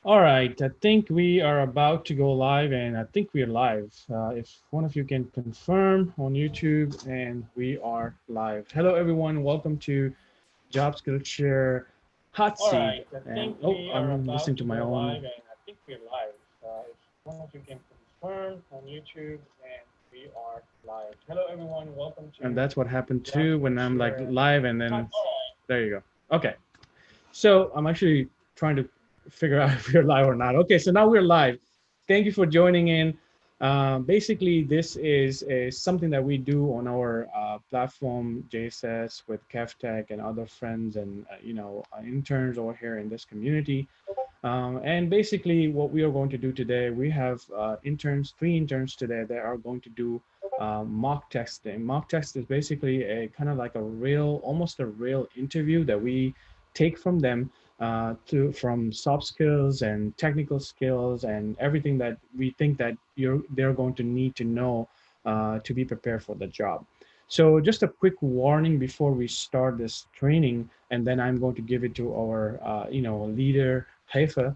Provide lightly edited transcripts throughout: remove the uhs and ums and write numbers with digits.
All right, I think we are about to go live, and I think we're live. If one of you can confirm on YouTube, and we are live. Hello, everyone. Welcome to Job Skill Share Hot All Seat. right, I And think oh, we are I'm listening about to to my go own, live, and I think we're live. If one of you can confirm on YouTube, and we are live. Hello, everyone. Welcome and to that's what happened Job too when Skill I'm like Share live, and Hot then Seat. there you go. Okay, so I'm actually trying to figure out if we're live or not. Okay, so now we're live. Thank you for joining in. Basically, this is something that we do on our platform, JSS, with KevTech and other friends and interns over here in this community. And basically, what we are going to do today, we have three interns today that are going to do mock testing. Mock test is basically a kind of like a real, almost a real interview that we take from them from soft skills and technical skills and everything that we think that they're going to need to know to be prepared for the job. So just a quick warning before we start this training, and then I'm going to give it to our leader Haifa.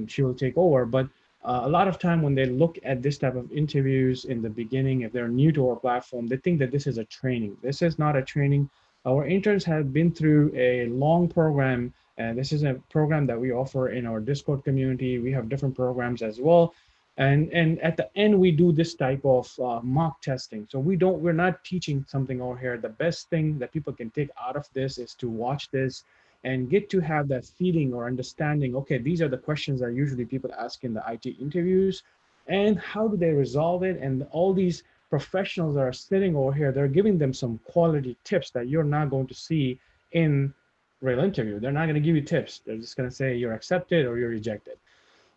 She will take over. But a lot of time when they look at this type of interviews in the beginning, if they're new to our platform, they think that this is a training. This is not a training. Our interns have been through a long program, and this is a program that we offer in our Discord community. We have different programs as well. And at the end, we do this type of mock testing. So we're not teaching something over here. The best thing that people can take out of this is to watch this and get to have that feeling or understanding. Okay, these are the questions that usually people ask in the IT interviews, and how do they resolve it? And all these professionals that are sitting over here, they're giving them some quality tips that you're not going to see in real interview. They're not going to give you tips. They're just going to say you're accepted or you're rejected.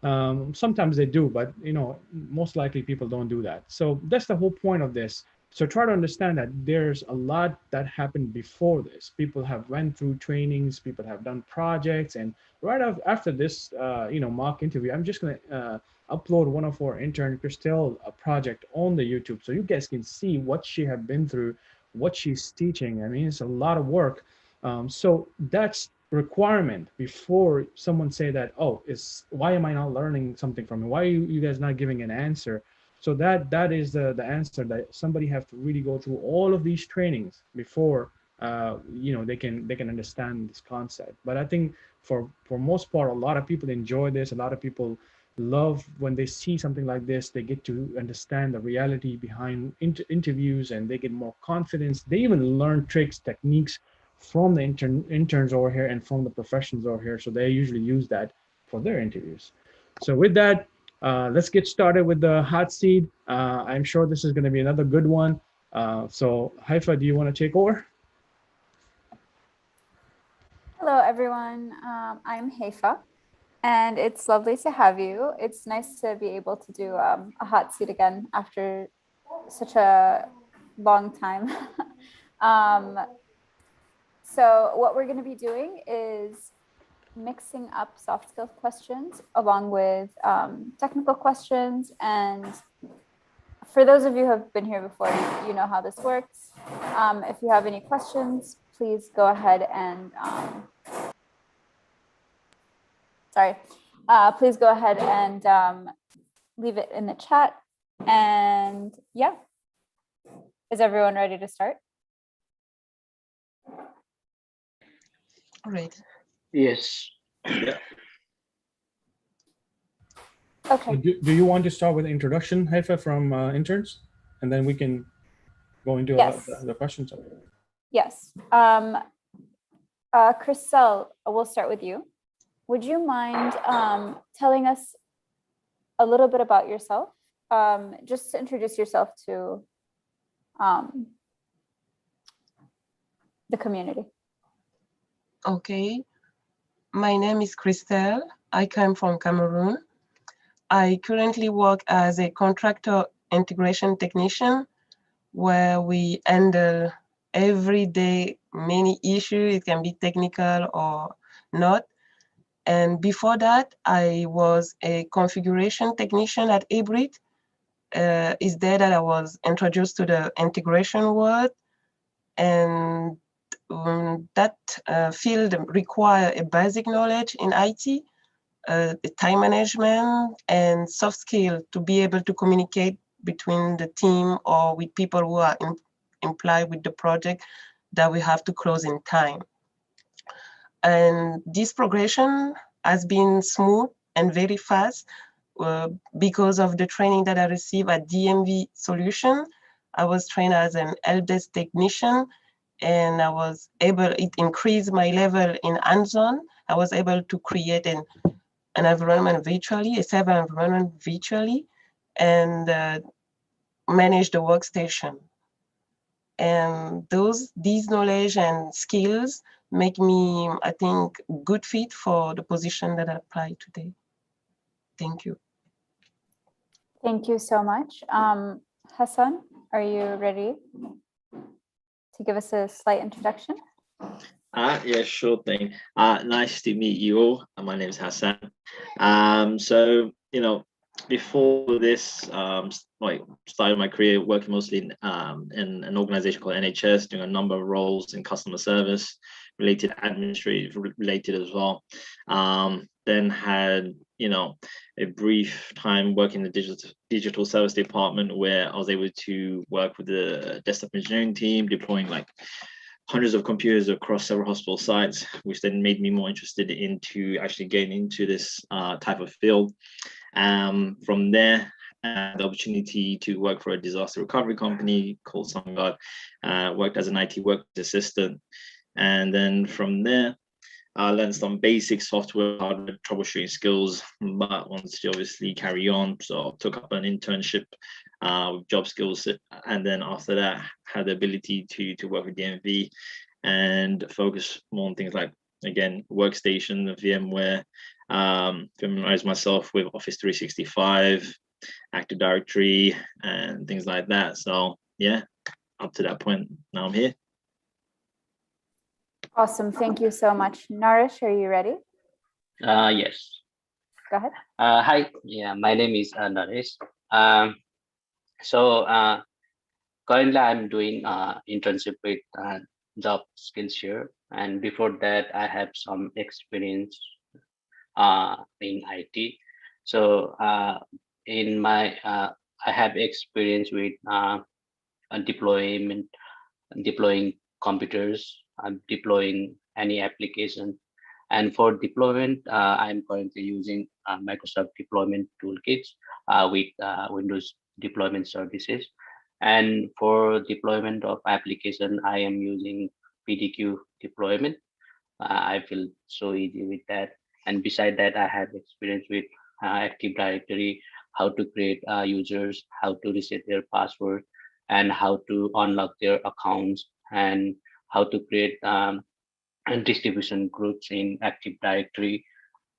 Sometimes they do, but most likely people don't do that. So that's the whole point of this. So try to understand that there's a lot that happened before this. People have went through trainings, people have done projects, and right after this, mock interview, I'm just gonna upload one of our intern Christelle a project on the YouTube, so you guys can see what she have been through, what she's teaching. I mean, it's a lot of work. So that's requirement before someone say that, oh, is why am I not learning something from it, why are you guys not giving an answer? So that is the answer, that somebody have to really go through all of these trainings before they can understand this concept. But I think for most part, a lot of people enjoy this. A lot of people love when they see something like this. They get to understand the reality behind interviews, and they get more confidence. They even learn tricks, techniques from the interns over here and from the professionals over here. So they usually use that for their interviews. So with that, let's get started with the hot seat. I'm sure this is going to be another good one. So Haifa, do you want to take over? Hello, everyone. I'm Haifa, and it's lovely to have you. It's nice to be able to do a hot seat again after such a long time. um, so, what we're going to be doing is mixing up soft skill questions along with technical questions. And for those of you who have been here before, you know how this works. If you have any questions, please go ahead and please go ahead and leave it in the chat. And yeah, is everyone ready to start? All right. Yes. Yeah. Okay. So do you want to start with the introduction, Haifa, from interns, and then we can go into Yes. the questions? Yes. Chriselle, we'll start with you. Would you mind telling us a little bit about yourself, just to introduce yourself to the community? Okay. My name is Christelle. I come from Cameroon. I currently work as a contractor integration technician, where we handle every day many issues. It can be technical or not. And before that, I was a configuration technician at Hybrid. It's there that I was introduced to the integration world. And that field require a basic knowledge in IT. time management and soft skill to be able to communicate between the team or with people who are implied with the project that we have to close in time. And this progression has been smooth and very fast because of the training that I received at DMV Solution. I was trained as an help desk technician, and I was able, it increased my level in hands-on. I was able to create an environment virtually, a server environment virtually, and manage the workstation. And these knowledge and skills make me, I think, good fit for the position that I apply today. Thank you. Thank you so much. Hassan, are you ready to give us a slight introduction? Yeah, sure thing. Nice to meet you all. My name is Hassan. So, you know, before this, like started my career working mostly in an organization called NHS, doing a number of roles in customer service related, administrative related as well. Then had, you know, a brief time working in the digital service department where I was able to work with the desktop engineering team, deploying like hundreds of computers across several hospital sites, which then made me more interested into actually getting into this type of field. From there, I had the opportunity to work for a disaster recovery company called SunGuard, worked as an IT work assistant. And then from there, I learned some basic software, hardware troubleshooting skills, but wanted to obviously carry on. So I took up an internship with job skills. And then after that, had the ability to work with DMV and focus more on things like, again, workstation, VMware, familiarize myself with Office 365, Active Directory, and things like that. So yeah, up to that point, now I'm here. Awesome. Thank you so much. Naresh, are you ready? Yes. Go ahead. Hi. Yeah, my name is Naresh. Currently I'm doing internship with job skills here, and before that I have some experience in IT. So in my I have experience with deploying computers, deploying any application. And for deployment, I'm currently using Microsoft deployment toolkits with Windows deployment services. And for deployment of application, I am using PDQ deployment. I feel so easy with that. And beside that, I have experience with Active Directory, how to create users, how to reset their password, and how to unlock their accounts, and how to create and distribution groups in Active Directory.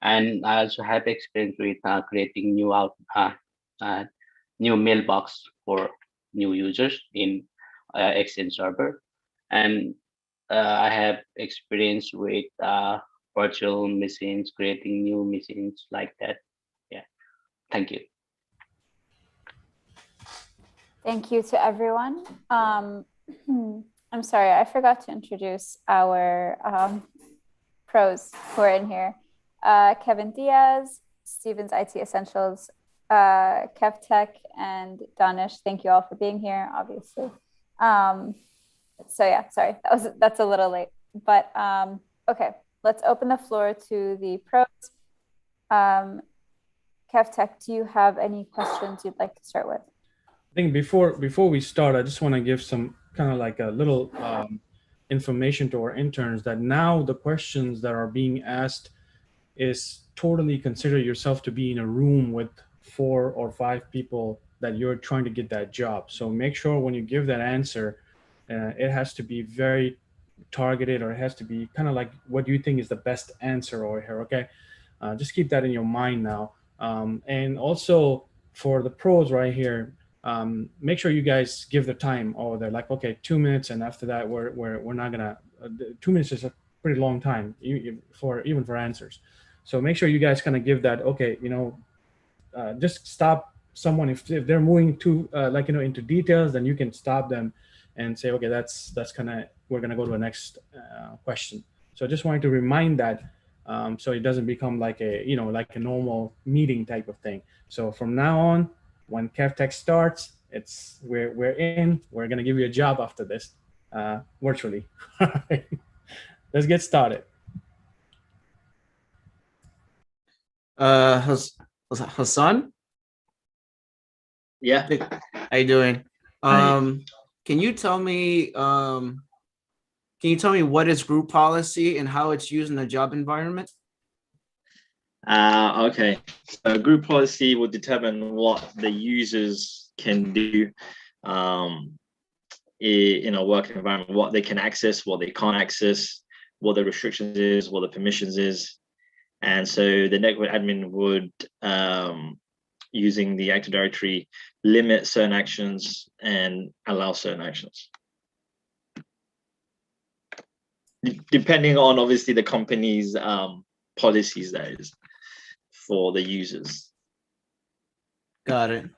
And I also have experience with creating new mailbox for new users in Exchange server. And I have experience with virtual machines, creating new machines like that. Yeah, thank you. Thank you to everyone. I'm sorry, I forgot to introduce our pros who are in here. Kevin Diaz, Stevens IT Essentials, Kev Tech, and Danish. Thank you all for being here, obviously. So yeah, sorry, that's a little late, but okay, let's open the floor to the pros. Kev Tech, do you have any questions you'd like to start with? I think before we start, I just want to give some kind of like a little information to our interns that now the questions that are being asked is totally consider yourself to be in a room with 4 or 5 people that you're trying to get that job. So make sure when you give that answer, it has to be very targeted, or it has to be kind of like what you think is the best answer over here. Okay, just keep that in your mind now. And also for the pros right here, make sure you guys give the time over there. Like, okay, 2 minutes, and after that, we're not gonna. 2 minutes is a pretty long time even for answers. So make sure you guys kind of give that. Okay, you know, just stop someone if they're moving too like, you know, into details, then you can stop them and say, okay, that's kind of, we're gonna go to the next question. So I just wanted to remind that so it doesn't become like a, like a normal meeting type of thing. So from now on, when KevTech starts, we're in. We're gonna give you a job after this, virtually. All right, let's get started. Hassan? Yeah. How you doing? Hi. Can you tell me what is group policy and how it's used in the job environment? Okay. So group policy will determine what the users can do in a work environment, what they can access, what they can't access, what the restrictions is, what the permissions is. And so the network admin would, using the Active Directory, limit certain actions and allow certain actions. Depending on obviously the company's policies, that is, for the users. Got it.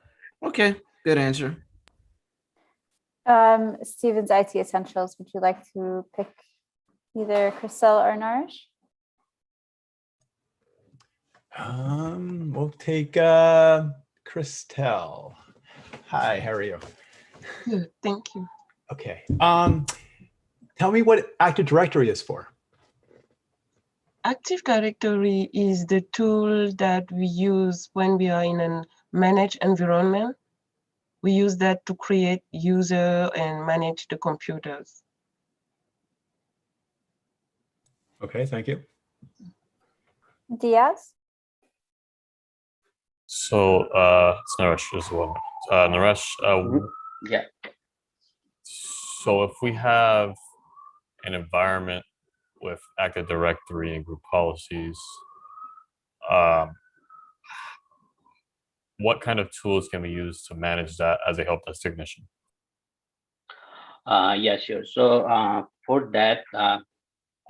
Okay, good answer. Steven's IT Essentials, would you like to pick either Chriselle or Naresh? We'll take Christelle. Hi, how are you? Good, thank you. Okay. Tell me what Active Directory is for. Active Directory is the tool that we use when we are in a managed environment. We use that to create user and manage the computers. Okay, thank you. Diaz? So it's Naresh as well. Naresh, Yeah. so if we have an environment with Active Directory and group policies, what kind of tools can we use to manage that as a help desk technician? Yeah, sure. So for that,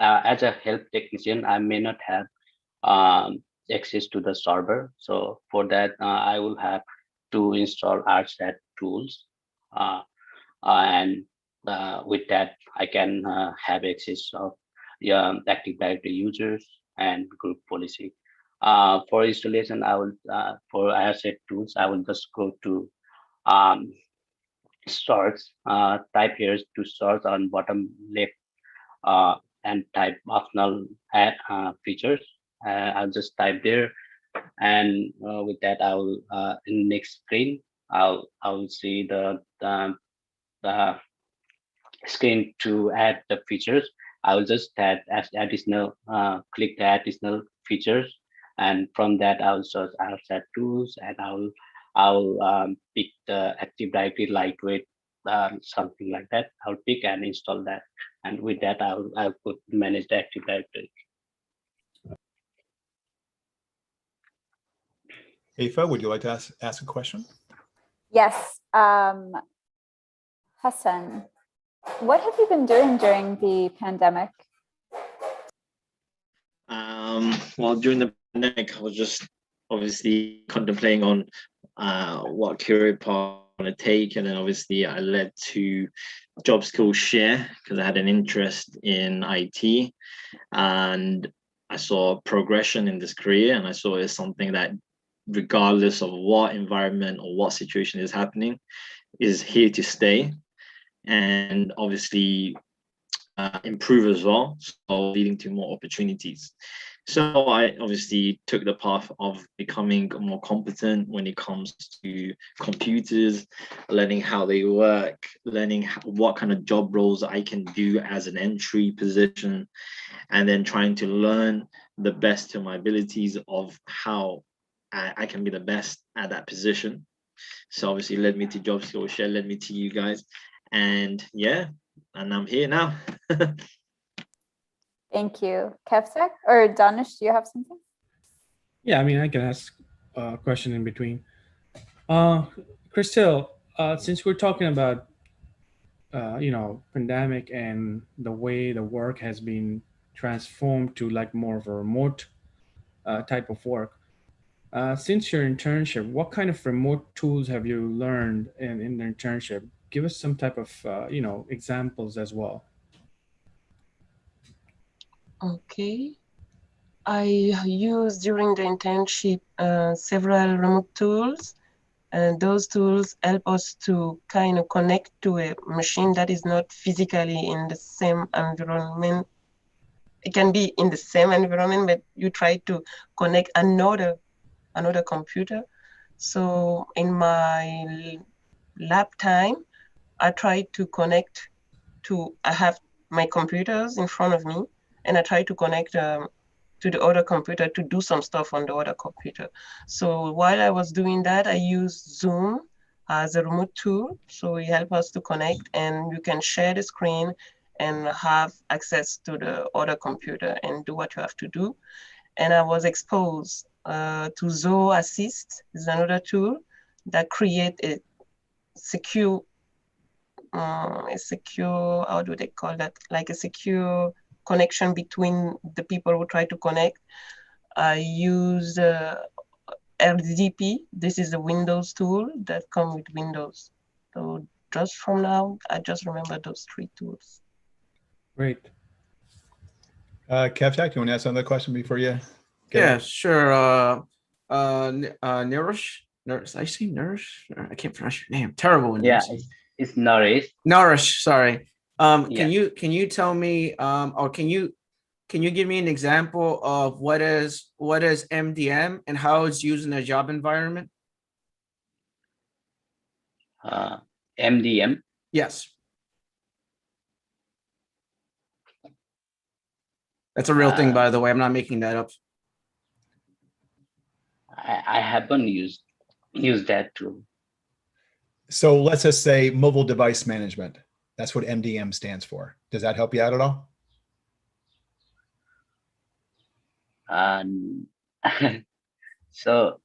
as a help technician, I may not have access to the server. So for that, I will have to install RSAT tools. And with that, I can have access of Active Directory users and group policy. For installation, I will for RSAT tools, I will just go to search, type here to search on bottom left, and type optional add features. I'll just type there, and with that, I will in next screen, I will see the screen to add the features. I will just add additional, click the additional features, and from that I will search RSAT tools, and I will pick the Active Directory lightweight, something like that. I'll pick and install that, and with that I'll put manage the Active Directory. Afa, would you like to ask a question? Yes. Hassan, what have you been doing during the pandemic? Well, during the pandemic, I was just obviously contemplating on what career path I want to take, and then obviously I led to Job Skills Share because I had an interest in IT, and I saw progression in this career, and I saw it as something that, regardless of what environment or what situation is happening, is here to stay, and obviously improve as well, so leading to more opportunities. So I obviously took the path of becoming more competent when it comes to computers, learning how they work, learning what kind of job roles I can do as an entry position, and then trying to learn the best to my abilities of how I can be the best at that position. So obviously led me to Job Skills Share, led me to you guys, and yeah, and I'm here now. Thank you. KevTech or Danish, do you have something? Yeah, I mean, I can ask a question in between. Christelle, since we're talking about, pandemic and the way the work has been transformed to like more of a remote type of work, since your internship, what kind of remote tools have you learned in the internship? Give us some type of, examples as well. Okay. I used during the internship several remote tools, and those tools help us to kind of connect to a machine that is not physically in the same environment. It can be in the same environment, but you try to connect another computer. So in my lab time, I try to connect to, I have my computers in front of me, and I try to connect to the other computer to do some stuff on the other computer. So while I was doing that, I used Zoom as a remote tool. So it helps us to connect, and you can share the screen and have access to the other computer and do what you have to do. And I was exposed to Zoho Assist, is another tool that create secure, a secure, how do they call that? Like a secure connection between the people who try to connect. I use RDP. This is a Windows tool that come with Windows. So just from now, I just remember those 3 tools. Great. Kevtech, you want to ask another question before you? Yeah, sure. Nourish. I say Nourish. I can't pronounce your name. Terrible with Yeah, names. it's Nourish. Nourish. Sorry. Yeah. Can you tell me or can you give me an example of what is MDM and how it's used in a job environment? MDM. Yes. That's a real thing, by the way. I'm not making that up. I haven't used that tool. So let's just say mobile device management. That's what MDM stands for. Does that help you out at all? So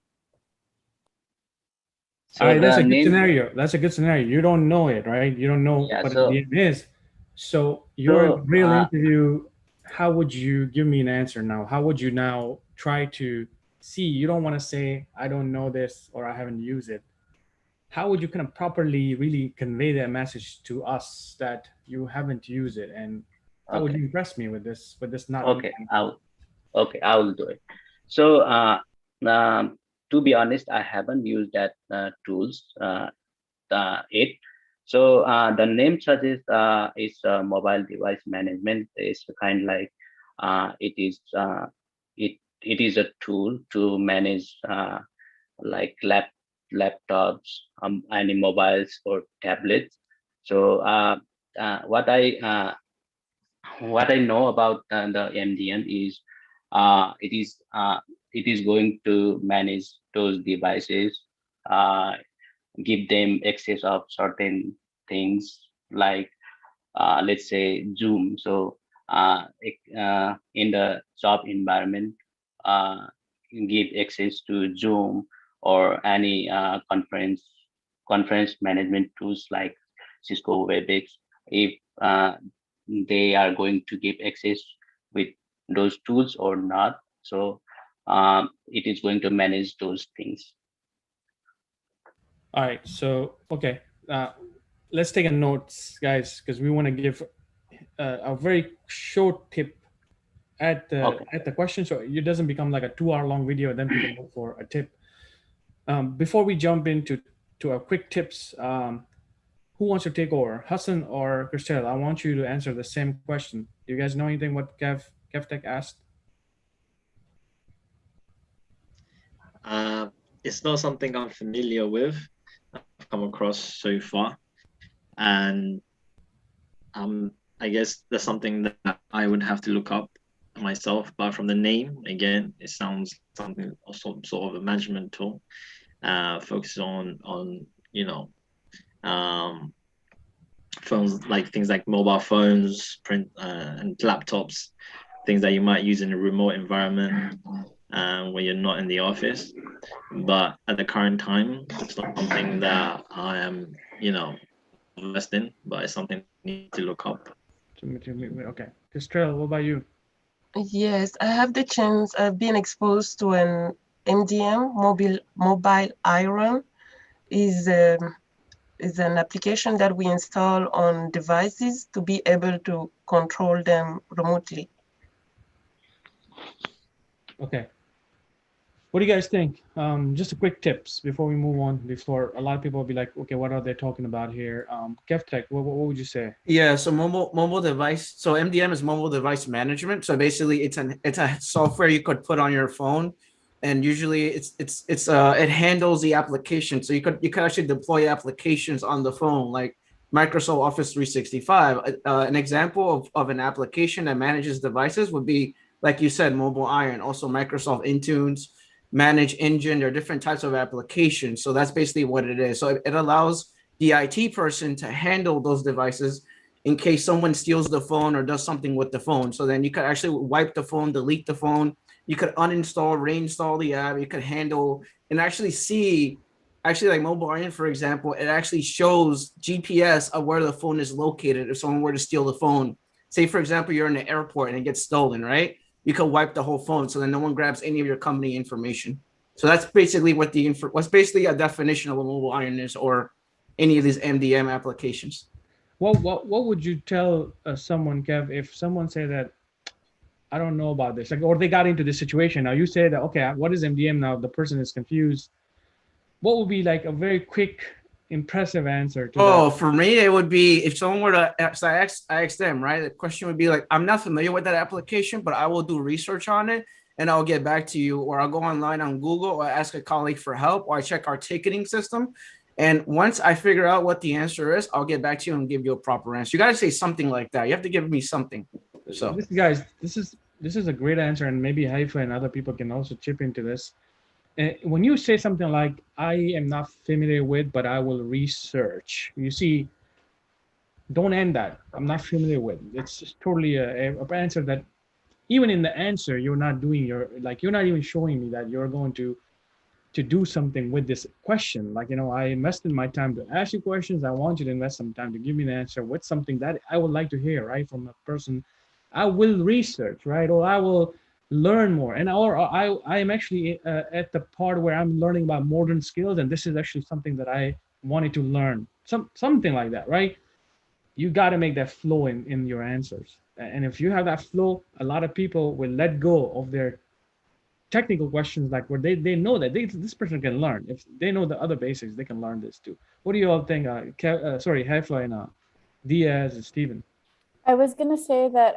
All right, that's the a good name. scenario. That's a good scenario. You don't know it, right? You don't know Yeah, what so- MDM is. So you're in a So, real interview. How would you give me an answer now? How would you now try to see? You don't want to say, I don't know this or I haven't used it. How would you kind of properly really convey that message to us that you haven't used it? And how would you impress me with this not? Okay, I will do it. So to be honest, I haven't used that tools it. So the name suggests is mobile device management. Is kind like it is a tool to manage like laptops, any mobiles or tablets. So what I know about the MDM is it is going to manage those devices, give them access of certain things like let's say Zoom. So in the job environment, give access to Zoom or any conference management tools like Cisco WebEx. If they are going to give access with those tools or not. So it is going to manage those things. All right. So, okay. Let's take a notes, guys, because we want to give a very short tip at the question, so it doesn't become like a 2-hour long video and then people look for a tip. Before we jump into our quick tips, who wants to take over, Hassan or Christelle? I want you to answer the same question. Do you guys know anything what KevTech asked? It's not something I'm familiar with. I've come across so far, and I guess that's something that I would have to look up myself. But from the name, again, it sounds something some sort of a management tool, focused on phones, like things like mobile phones, print and laptops, things that you might use in a remote environment when you're not in the office. But at the current time, it's not something that I am, versed in, but it's something I need to look up. Okay. Christelle, what about you? Yes, I have the chance of being exposed to an MDM, mobile iron, is an application that we install on devices to be able to control them remotely. Okay. What do you guys think? Just a quick tips before we move on. Before a lot of people will be like, okay, what are they talking about here? KevTech, what would you say? Yeah, so mobile device. So MDM is mobile device management. So basically, it's a software you could put on your phone, and usually it handles the application. So you could actually deploy applications on the phone, like Microsoft Office 365. An example of an application that manages devices would be, like you said, Mobile Iron. Also, Microsoft Intunes, Manage Engine. There are different types of applications. So that's basically what it is. So it allows the IT person to handle those devices in case someone steals the phone or does something with the phone. So then you could actually wipe the phone, delete the phone. You could uninstall, reinstall the app. You could handle and actually see, actually like Mobile Iron, for example, it actually shows GPS of where the phone is located if someone were to steal the phone. Say, for example, you're in the airport and it gets stolen, right? You could wipe the whole phone so then no one grabs any of your company information. So that's basically what what's basically a definition of a Mobile Iron is, or any of these MDM applications. What would you tell someone, Kev, if someone say that I don't know about this, like, or they got into this situation? Now you say that, okay, what is MDM now? The person is confused. What would be like a very quick, impressive answer to Oh, that? for me, it would be if someone were to, so I asked them, right? The question would be like, I'm not familiar with that application, but I will do research on it and I'll get back to you, or I'll go online on Google, or ask a colleague for help, or I check our ticketing system. And once I figure out what the answer is, I'll get back to you and give you a proper answer. You got to say something like that. You have to give me something. So Guys, this is a great answer, and maybe Haifa and other people can also chip into this. When you say something like, I am not familiar with, but I will research, you see, don't end that. I'm not familiar with. It's just totally a answer that even in the answer, you're not doing you're not even showing me that you're going to do something with this question. Like, I invested my time to ask you questions. I want you to invest some time to give me the answer with something that I would like to hear, right, from a person. I will research, right, or I will learn more, and or I am actually at the part where I'm learning about modern skills, and this is actually something that I wanted to learn, something like that, right? You got to make that flow in your answers, and if you have that flow, a lot of people will let go of their technical questions, like where they know that this person can learn. If they know the other basics, they can learn this too. What do you all think? Sorry, Hefla and Diaz and Steven. I was going to say that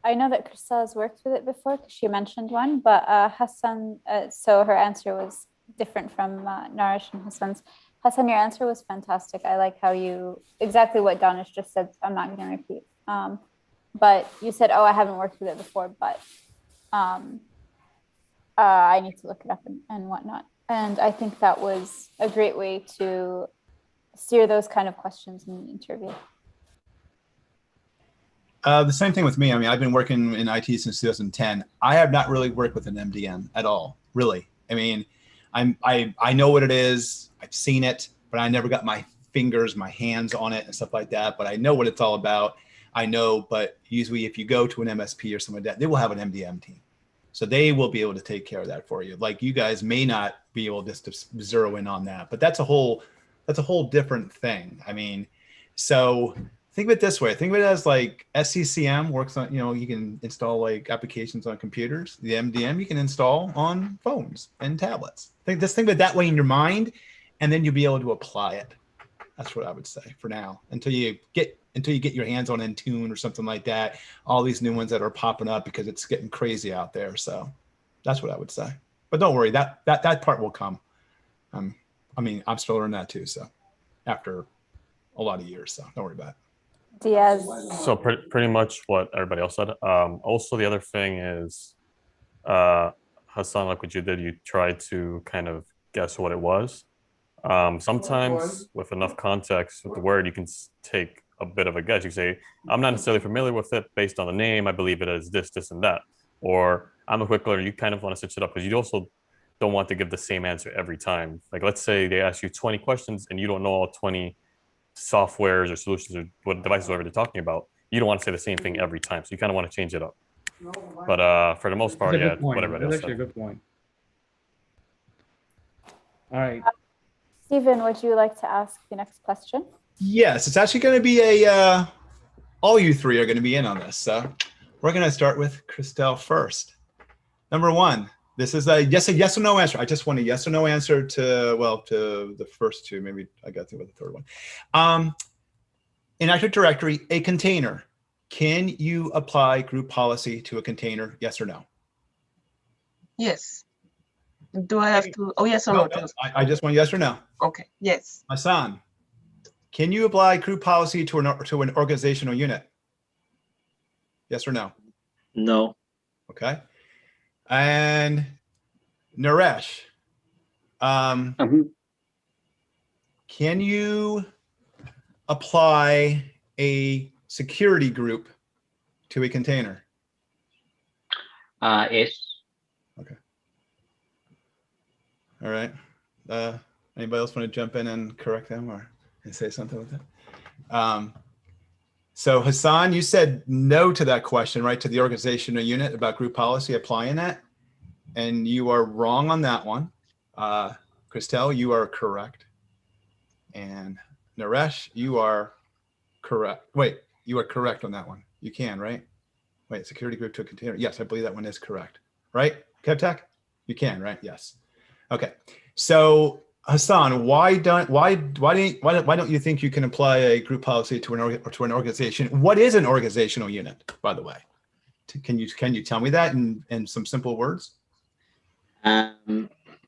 I know that Crystal has worked with it before because she mentioned one, but Hassan, so her answer was different from Narish and Hassan's. Hassan, your answer was fantastic. I like how exactly what Danish just said. I'm not going to repeat. But you said, oh, I haven't worked with it before, but I need to look it up and whatnot. And I think that was a great way to steer those kind of questions in the interview. The same thing with me. I mean, I've been working in IT since 2010. I have not really worked with an MDM at all, really. I mean, I know what it is. I've seen it, but I never got my hands on it and stuff like that. But I know what it's all about. I know, but usually if you go to an MSP or something like that, they will have an MDM team. So they will be able to take care of that for you. Like, you guys may not be able just to zero in on that, but that's a whole different thing. I mean, so think of it this way. Think of it as like SCCM works on, you can install like applications on computers. The MDM you can install on phones and tablets. Think of it that way in your mind, and then you'll be able to apply it. That's what I would say for now, until you get your hands on Intune or something like that. All these new ones that are popping up because it's getting crazy out there. So that's what I would say. But don't worry, that part will come. I mean, I'm still learning that too. So after a lot of years, so don't worry about it. Diaz. So pretty much what everybody else said. Also, the other thing is, Hassan, like what you did, you tried to kind of guess what it was. Sometimes with enough context with the word, you can take a bit of a guess. You say, I'm not necessarily familiar with it based on the name. I believe it is this, this, and that. Or I'm a quick learner. You kind of want to switch it up because you also don't want to give the same answer every time. Like, let's say they ask you 20 questions and you don't know all 20 softwares or solutions or what devices, whatever they're talking about. You don't want to say the same thing every time. So you kind of want to change it up. But for the most part, yeah, whatever it is. That's actually a good point. All right. Steven, would you like to ask the next question? Yes, it's actually going to be all you three are going to be in on this. So we're going to start with Christelle first. Number one, this is a yes or no answer. I just want a yes or no answer to, well, to the first two. Maybe I got through with the third one. In Active Directory, a container. Can you apply group policy to a container? Yes or no? Yes. Do I have to? Oh, yes or no? I just want yes or no. Okay. Yes. Hassan, can you apply group policy to an organizational unit? Yes or no? No. Okay. And Naresh, can you apply a security group to a container? Yes. Okay. All right. Anybody else want to jump in and correct them or say something with that? So Hassan, you said no to that question, right? To the organizational unit about group policy, applying that. And you are wrong on that one. Christelle, you are correct. And Naresh, you are correct. Wait, you are correct on that one. You can, right? Wait, security group to a container. Yes, I believe that one is correct. Right? KevTech? You can, right? Yes. Okay. So Hassan, why don't you think you can apply a group policy to an organization? What is an organizational unit, by the way? Can you tell me that in some simple words?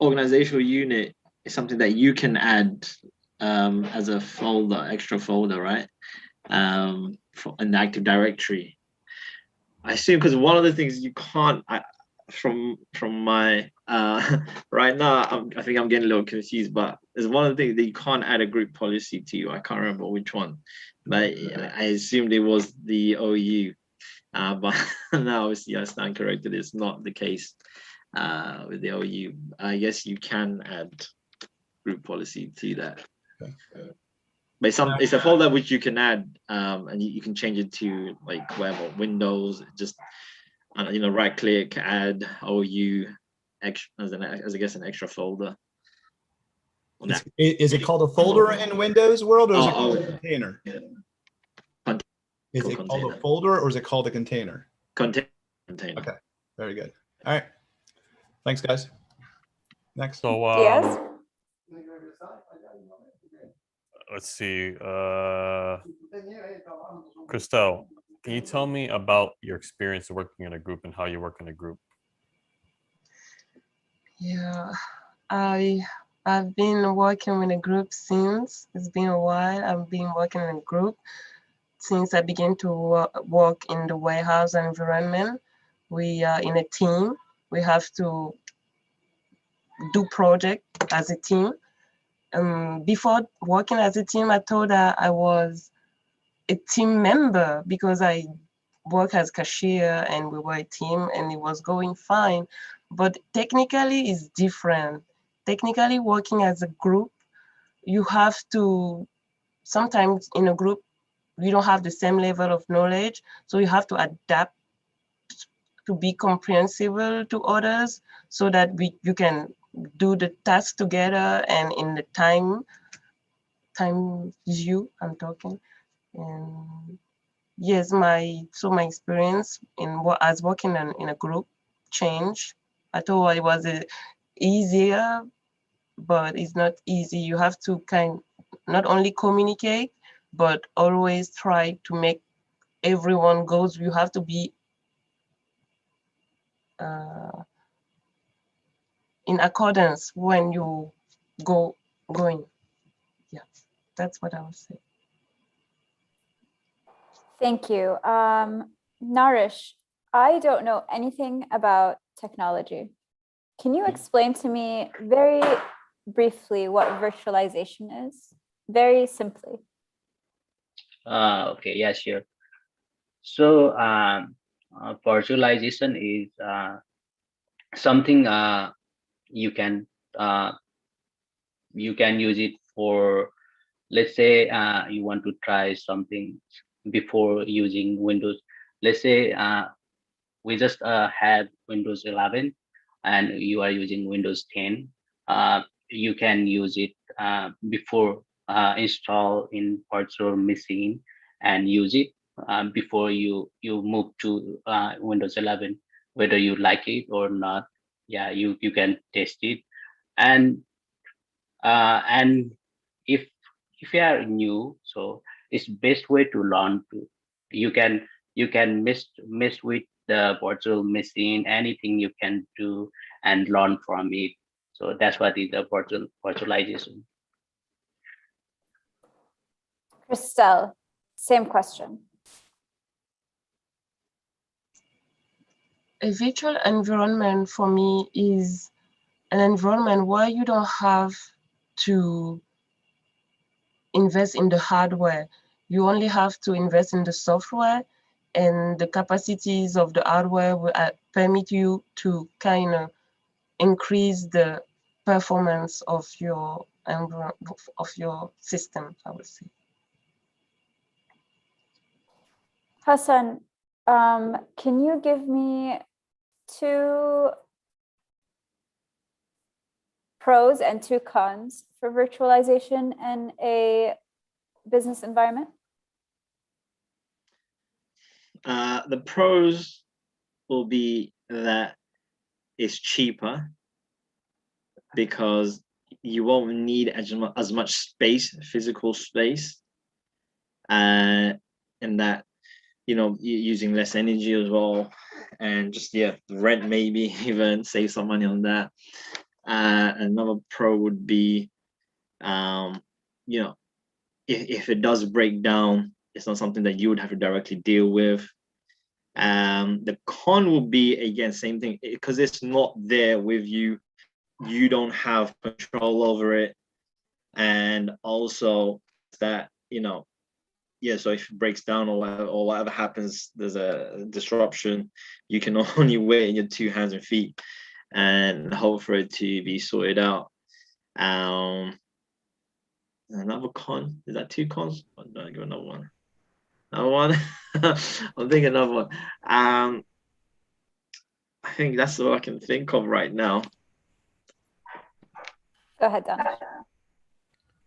Organizational unit is something that you can add as a folder, extra folder, right? For an Active Directory. I assume because one of the things you can't, from my right now, I think I'm getting a little confused, but there's one of the things that you can't add a group policy to. I can't remember which one, but I assumed it was the OU. But now obviously I stand corrected. It's not the case with the OU. I guess you can add group policy to that. Okay. But it's a folder which you can add, and you can change it to like whatever Windows. Just right click, add OU as I guess an extra folder. Is it called a folder in Windows world, or is it called a container? Is it called a folder, or is it called a container? Container. Okay, very good. All right, thanks, guys. Next. So Yes. let's see. Christelle, can you tell me about your experience working in a group and how you work in a group? Yeah, I've been working in a group since it's been a while. I've been working in a group since I began to work in the warehouse environment. We are in a team. We have to do project as a team. Before working as a team, I thought that I was a team member because I work as cashier and we were a team and it was going fine. But technically it's different. Technically working as a group, you have to, sometimes in a group, you don't have the same level of knowledge. So you have to adapt to be comprehensible to others so that you can do the task together and in the time you, I'm talking. And yes, my experience as working in a group changed. I thought it was easier, but it's not easy. You have to not only communicate, but always try to make everyone goes. You have to be in accordance when you going. Yeah, that's what I would say. Thank you. Naresh, I don't know anything about technology. Can you explain to me very briefly what virtualization is? Very simply. Okay, yeah, sure. So virtualization is something you can use it for, let's say you want to try something before using Windows. Let's say we just have Windows 11 and you are using Windows 10. You can use it before install in virtual machine and use it before you move to Windows 11. whether you like it or not. Yeah, you can test it. And if you are new, so it's best way to learn to. You can mess with the virtual machine, anything you can do and learn from it. So that's what is the virtualization. Christelle, same question. A virtual environment for me is an environment where you don't have to invest in the hardware. You only have to invest in the software, and the capacities of the hardware will permit you to kind of increase the performance of your system, I would say. Hassan, can you give me 2 pros and 2 cons for virtualization in a business environment? The pros will be that it's cheaper because you won't need as much space, physical space, and that, you know, using less energy as well, and just rent, maybe even save some money on that. Another pro would be, you know, if it does break down, it's not something that you would have to directly deal with. The con will be, again, same thing, because it's not there with you. You don't have control over it. And also that, you know, so if it breaks down or whatever happens, there's a disruption, you can only wait in your 2 hands and feet and hope for it to be sorted out. Another con, is that 2 cons? Oh, no, I give another one. Another one. I'm thinking another one. I think that's all I can think of right now. Go ahead, Don.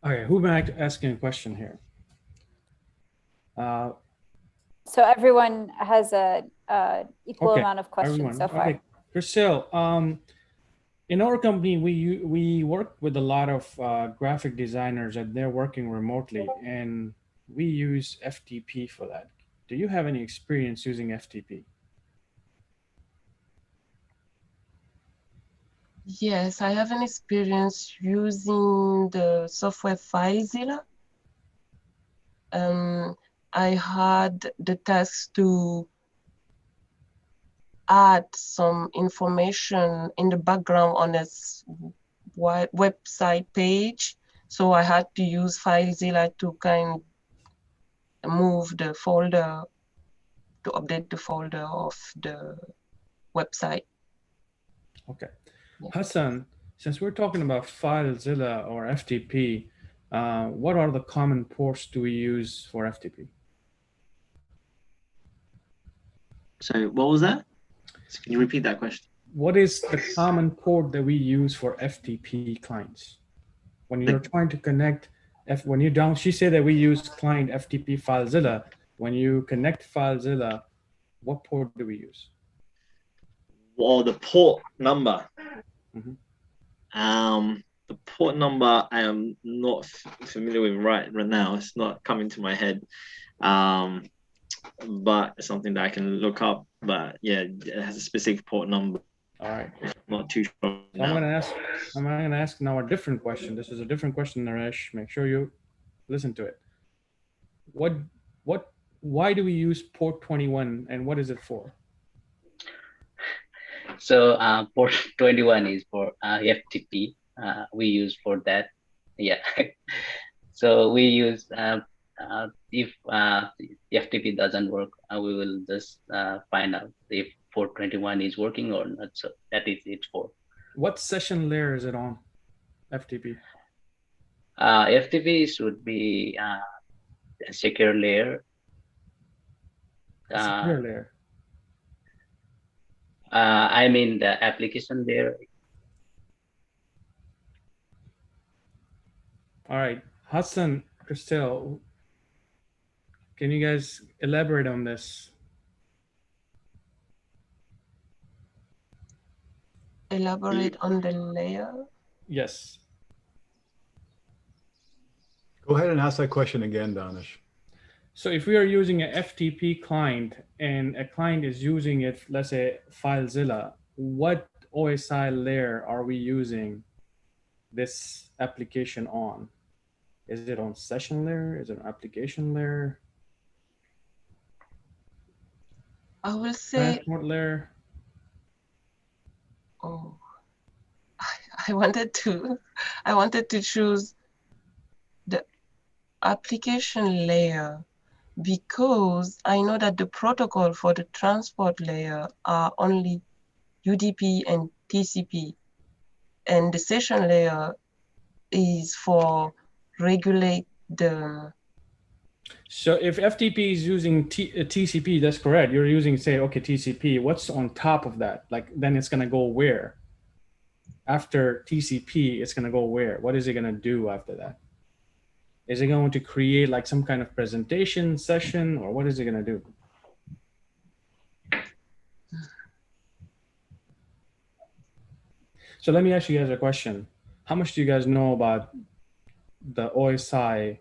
Okay, who am I asking a question here? So everyone has a equal Okay, amount of questions so far. Okay, Christelle, in our company, we work with a lot of graphic designers, and they're working remotely, and we use FTP for that. Do you have any experience using FTP? Yes, I have an experience using the software FileZilla. I had the task to add some information in the background on a website page. So I had to use FileZilla to kind of move the folder, to update the folder of the website. Okay. Yeah. Hassan, since we're talking about FileZilla or FTP, what are the common ports do we use for FTP? So what was that? So can you repeat that question? What is the common port that we use for FTP clients? When you're trying to connect, when you down, she said that we use client FTP FileZilla. When you connect FileZilla, what port do we use? Well, the port number. The port number I am not familiar with right now. It's not coming to my head. But it's something that I can look up. But yeah, it has a specific port number. All right. Not too sure. So I'm gonna ask now a different question. This is a different question, Naresh. Make sure you listen to it. Why do we use port 21, and what is it for? So port 21 is for FTP. We use for that. Yeah. So we use if FTP doesn't work, we will just find out if port 21 is working or not. So that is it for. What session layer is it on? FTP. FTP should be a secure layer. Secure layer. I mean the application layer. All right, Hassan, Christelle, can you guys elaborate on this? elaborate on the layer? Yes. Go ahead and ask that question again, Danish. So if we are using a FTP client and a client is using it, let's say FileZilla, what OSI layer are we using this application on? Is it on session layer? Is it an application layer? I will say, Transport layer? oh, I wanted to choose the application layer because I know that the protocol for the transport layer are only UDP and TCP, and the session layer is for regulate the. So if FTP is using TCP, that's correct. You're using, say, okay, TCP. What's on top of that? Like, then it's gonna go where? After TCP, it's gonna go where? What is it gonna do after that? Is it going to create like some kind of presentation session, or what is it gonna do? So let me ask you guys a question. How much do you guys know about the OSI?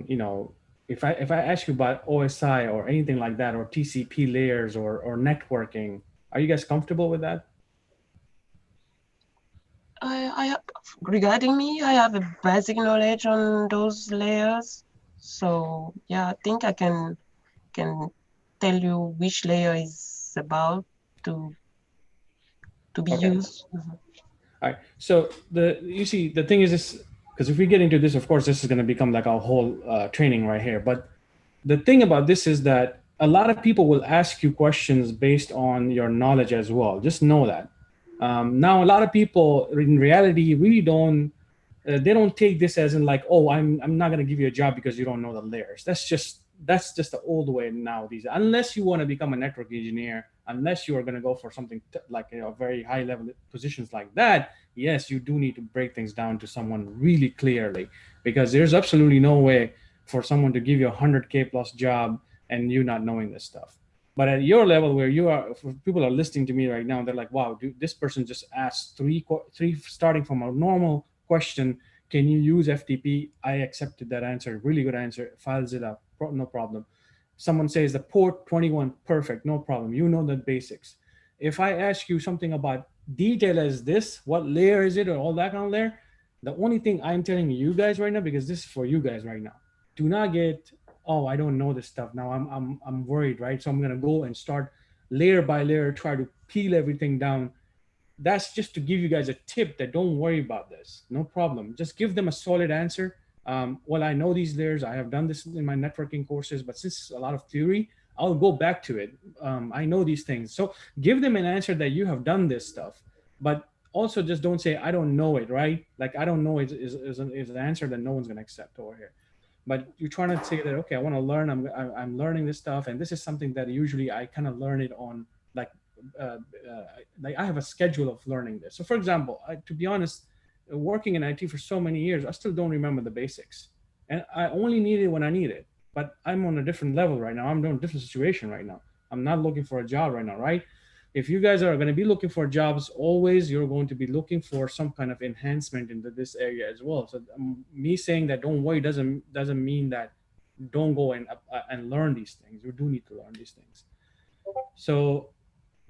You know, if I ask you about OSI or anything like that, or TCP layers or networking, are you guys comfortable with that? Regarding me, I have a basic knowledge on those layers. So yeah, I think I can tell you which layer is about to be Okay. used. All right. So you see, the thing is this, because if we get into this, of course, this is going to become like a whole training right here. But the thing about this is that a lot of people will ask you questions based on your knowledge as well. Just know that. Now, a lot of people in reality really don't, they don't take this as in like, oh, I'm not going to give you a job because you don't know the layers. That's just the old way nowadays. Unless you want to become a network engineer, unless you are going to go for something like a very high level positions like that, yes, you do need to break things down to someone really clearly, because there's absolutely no way for someone to give you a 100K plus job and you not knowing this stuff. But at your level, where you are, if people are listening to me right now, they're like, wow, dude, this person just asked three starting from a normal question. Can you use FTP? I accepted that answer. Really good answer. Files it up. No problem. Someone says the port 21, perfect. No problem. You know the basics. If I ask you something about detail as this, what layer is it, or all that kind of layer, the only thing I'm telling you guys right now, because this is for you guys right now, do not get, oh, I don't know this stuff now. I'm worried, right? So I'm gonna go and start layer by layer, try to peel everything down. That's just to give you guys a tip that don't worry about this. No problem. Just give them a solid answer. Well, I know these layers. I have done this in my networking courses, but since it's a lot of theory, I'll go back to it. I know these things. So give them an answer that you have done this stuff, but also just don't say, I don't know it, right? Like, I don't know is an answer that no one's going to accept over here. But you're trying to say that, okay, I want to learn. I'm learning this stuff. And this is something that usually I kind of learn it on like I have a schedule of learning this. So for example, to be honest, working in IT for so many years, I still don't remember the basics, and I only need it when I need it. But I'm on a different level right now. I'm in a different situation right now. I'm not looking for a job right now, right? If you guys are going to be looking for jobs, always you're going to be looking for some kind of enhancement into this area as well. So me saying that don't worry doesn't mean that don't go and learn these things. You do need to learn these things. So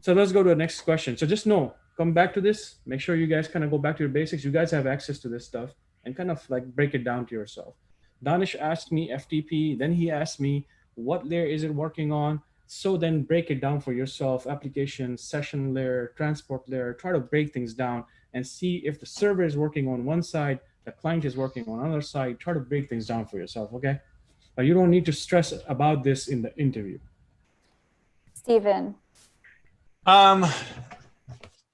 let's go to the next question. So just know, come back to this. Make sure you guys kind of go back to your basics. You guys have access to this stuff and kind of like break it down to yourself. Danish asked me FTP. Then he asked me, what layer is it working on? So then break it down for yourself. Application, session layer, transport layer. Try to break things down and see if the server is working on one side, the client is working on another side. Try to break things down for yourself, okay? But you don't need to stress about this in the interview. Steven.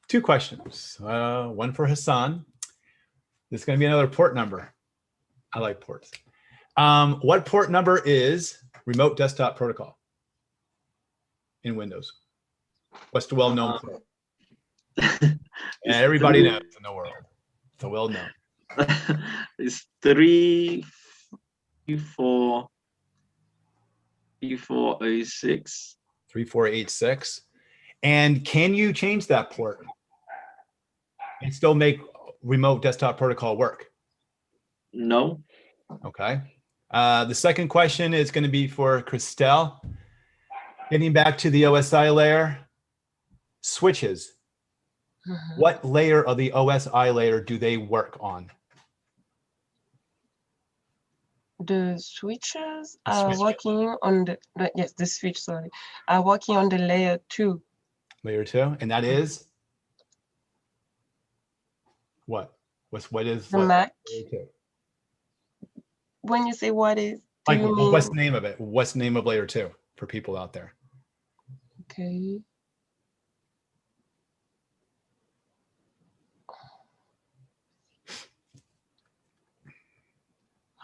Two questions. One for Hassan. This is going to be another port number. I like ports. What port number is remote desktop protocol in Windows? What's the well-known port? And everybody knows in the world. It's a well-known. It's 3406. 3486. And can you change that port? and still make remote desktop protocol work? No. Okay. The second question is going to be for Christelle. Getting back to the OSI layer, switches. What layer of the OSI layer do they work on? The switches The are switches. working on the switch, sorry, are working on the layer 2. Layer 2, and that is what? What is The what? Mac. Layer 2? When you say what is, do Like, you mean? what's the name of it? What's the name of layer 2 for people out there? Okay.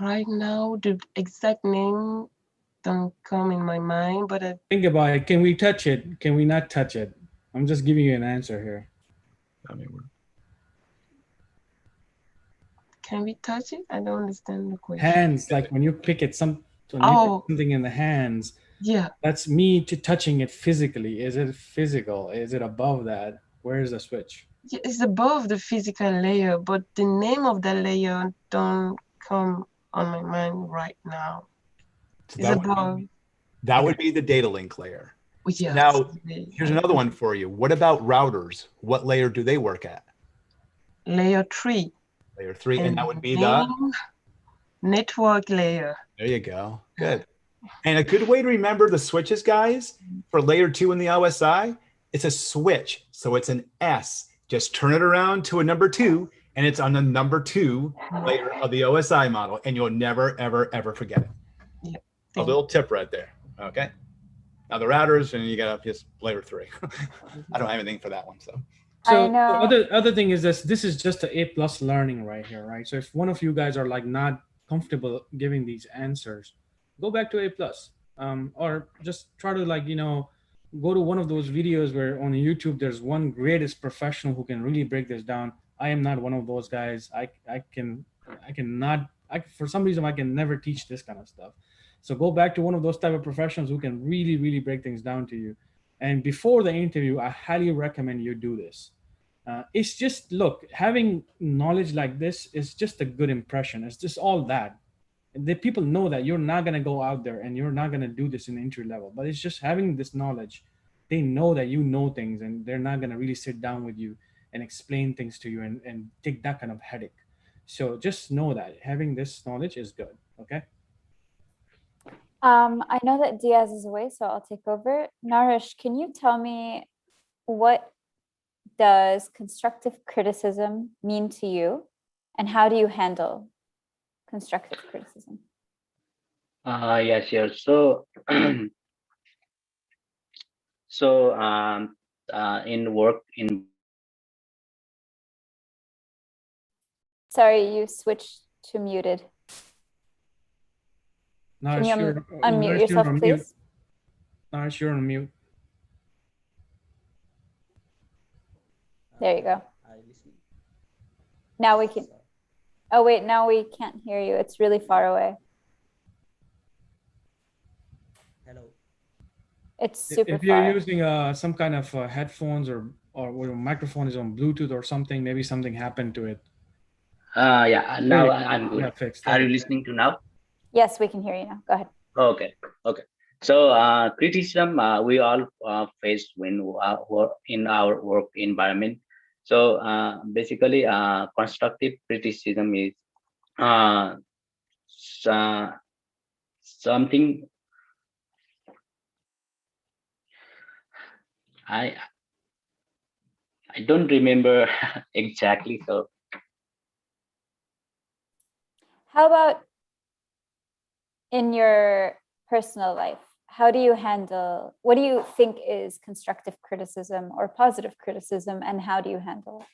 Right now, the exact name don't come in my mind, but Think about it. Can we touch it? Can we not touch it? I'm just giving you an answer here. I mean, can we touch it? I don't understand the question. Hands, like when you pick it, when you pick something in the hands, yeah, that's me touching it physically. Is it physical? Is it above that? Where is the switch? it's above the physical layer, but the name of the layer don't come on my mind right now. So it's above. That would be the data link layer. So Yeah. now, here's another one for you. What about routers? What layer do they work at? Layer 3. Layer 3, and that would be the network layer. There you go. Good. And a good way to remember the switches, guys, for layer 2 in the OSI, it's a switch. So it's an S. Just turn it around to a number 2, and it's on the number 2 layer of the OSI model, and you'll never, ever, ever forget it. Yeah. A little tip right there. Okay. Now the routers, and you got just layer 3. I don't have anything for that one. So I know. The other thing is this is just a A+ learning right here, right? So if one of you guys are like not comfortable giving these answers, go back to A+, or just try to go to one of those videos where on YouTube there's one greatest professional who can really break this down. I am not one of those guys. For some reason I can never teach this kind of stuff. So go back to one of those type of professionals who can really, really break things down to you. And before the interview, I highly recommend you do this. It's just, look, having knowledge like this is just a good impression. It's just all that. The people know that you're not going to go out there and you're not going to do this in entry level, but it's just having this knowledge. They know that you know things, and they're not going to really sit down with you and explain things to you and take that kind of headache. So just know that having this knowledge is good. Okay. I know that Diaz is away, so I'll take over. Naresh, can you tell me, what does constructive criticism mean to you, and how do you handle constructive criticism? Yeah, sure. So, in work in. Sorry, you switched to muted. Can you unmute yourself, please? Naresh, you're on mute. There you go. Now we can. Oh wait, now we can't hear you. It's really far away. Hello. It's super If you're far. using some kind of headphones or your microphone is on Bluetooth or something, maybe something happened to it. Yeah, now I'm good. Yeah, fixed. Are you listening to now? Yes, we can hear you now. Go ahead. Okay. So criticism we all face when in our work environment. So basically, constructive criticism is something I don't remember exactly. So How about in your personal life? How do you handle, what do you think is constructive criticism or positive criticism, and how do you handle it?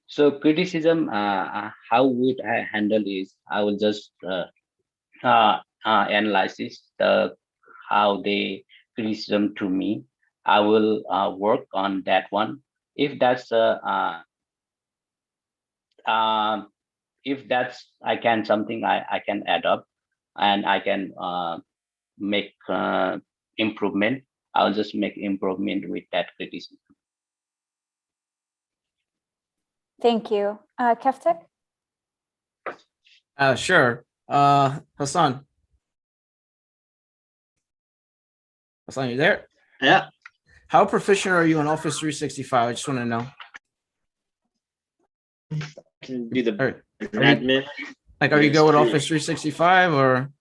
So criticism, how would I handle is I will just analyze how they criticism to me. I will work on that one. If that's I can something I can add up, and I can make improvement. I'll just make improvement with that criticism. Thank you. Keftek? Sure. Hassan. Hassan, you there? Yeah. How proficient are you in Office 365? I just want to know. Can do the Are you, admin. like, are you good with Office 365 or?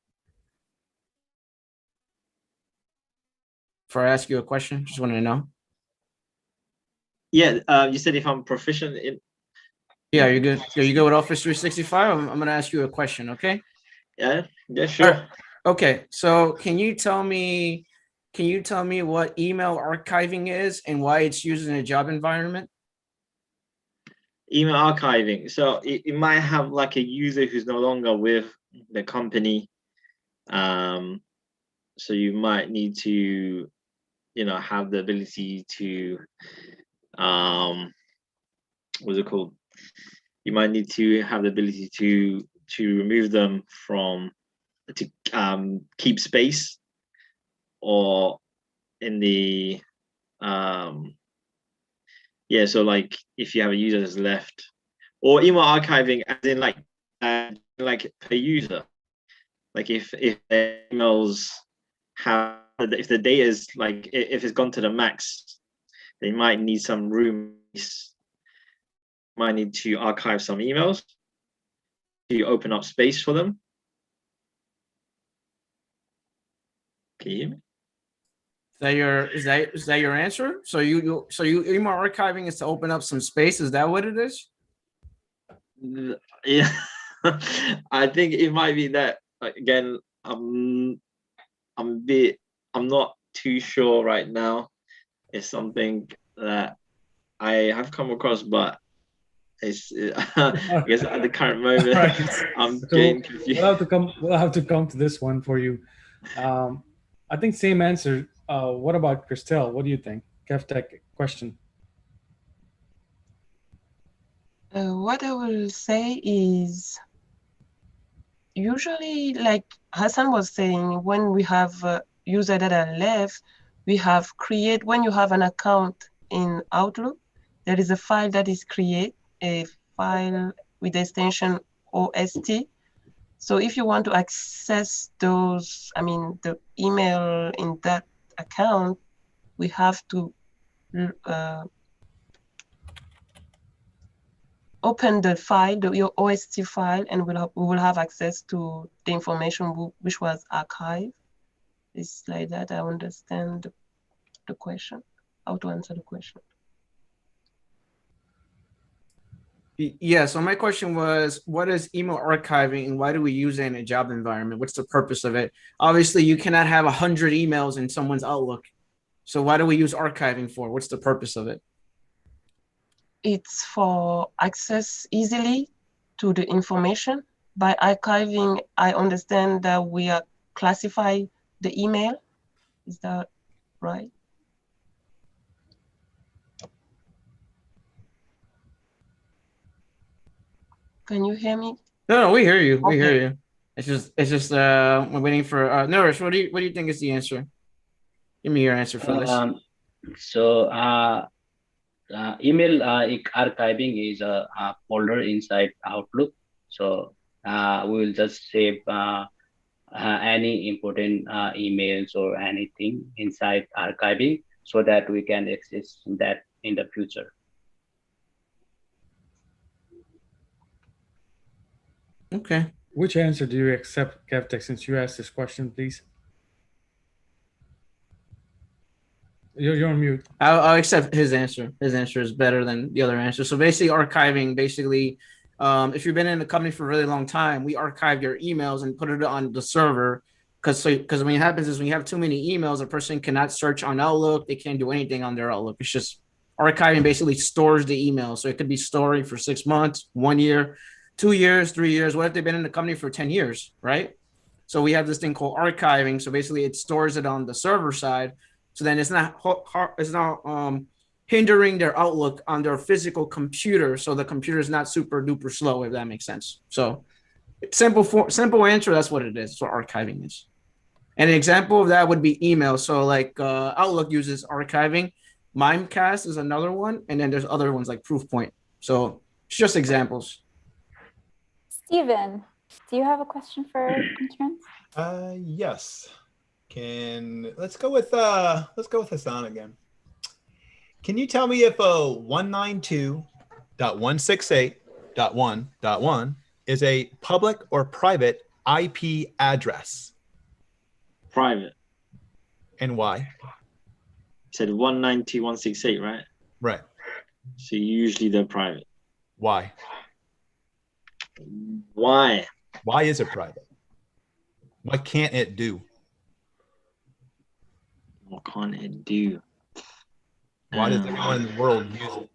Before I ask you a question, just wanted to know. Yeah, you said if I'm proficient in. Yeah, you're good. Are you good with Office 365? I'm going to ask you a question, okay? Yeah, sure. Right. Okay, so can you tell me what email archiving is and why it's used in a job environment? Email archiving. So it might have like a user who's no longer with the company. So you might need to, have the ability to, what's it called? You might need to have the ability to remove them to keep space, or in the so like if you have a user that's left, or email archiving as in like per user, like if the emails have, if the data is like, if it's gone to the max, they might need some room, might need to archive some emails to open up space for them. Can you hear me? Is that your answer? So you email archiving is to open up some space. Is that what it is? Yeah, I think it might be that. Again, I'm not too sure right now. It's something that I have come across, but it's I guess at the current moment, Right. I'm So getting confused. We'll have to come to this one for you. I think same answer. What about Christelle? What do you think? Keftek question. What I will say is, usually, like Hassan was saying, when we have user data left, we have when you have an account in Outlook, there is a file that is a file with the extension OST. So if you want to access the email in that account, we have to open the file, your OST file, and we will have access to the information which was archived. It's like that. I understand the question, how to answer the question. Yeah, so my question was, what is email archiving and why do we use it in a job environment? What's the purpose of it? Obviously, you cannot have 100 emails in someone's Outlook. So why do we use archiving for? What's the purpose of it? It's for access easily to the information. By archiving, I understand that we are classify the email. Is that right? Can you hear me? No, we hear you. We Okay. hear you. It's just we're waiting for Nourish. What do you think is the answer? Give me your answer for this. Email archiving is a folder inside Outlook. So we will just save any important emails or anything inside archiving so that we can access that in the future. Okay. Which answer do you accept, Keftek, since you asked this question, please? You're on mute. I'll accept his answer. His answer is better than the other answer. So basically, archiving, if you've been in the company for a really long time, we archive your emails and put it on the server. Because when it happens is when you have too many emails, a person cannot search on Outlook. They can't do anything on their Outlook. It's just archiving basically stores the email. So it could be storing for 6 months, 1 year, 2 years, 3 years. What if they've been in the company for 10 years, right? So we have this thing called archiving. So basically, it stores it on the server side. So then it's not hindering their Outlook on their physical computer. So the computer is not super duper slow, if that makes sense. So simple answer, that's what it is. That's what archiving is. And an example of that would be email. So like Outlook uses archiving. Mimecast is another one. And then there's other ones like Proofpoint. So It's just examples. Steven, do you have a question for interns? Yes. Let's go with Hassan again. Can you tell me if a 192.168.1.1 is a public or private IP address? Private. And why? You said 192.168, right? Right. So usually they're private. Why? Why? Why is it private? What can't it do? What can't it do? Why does everyone in the world use it?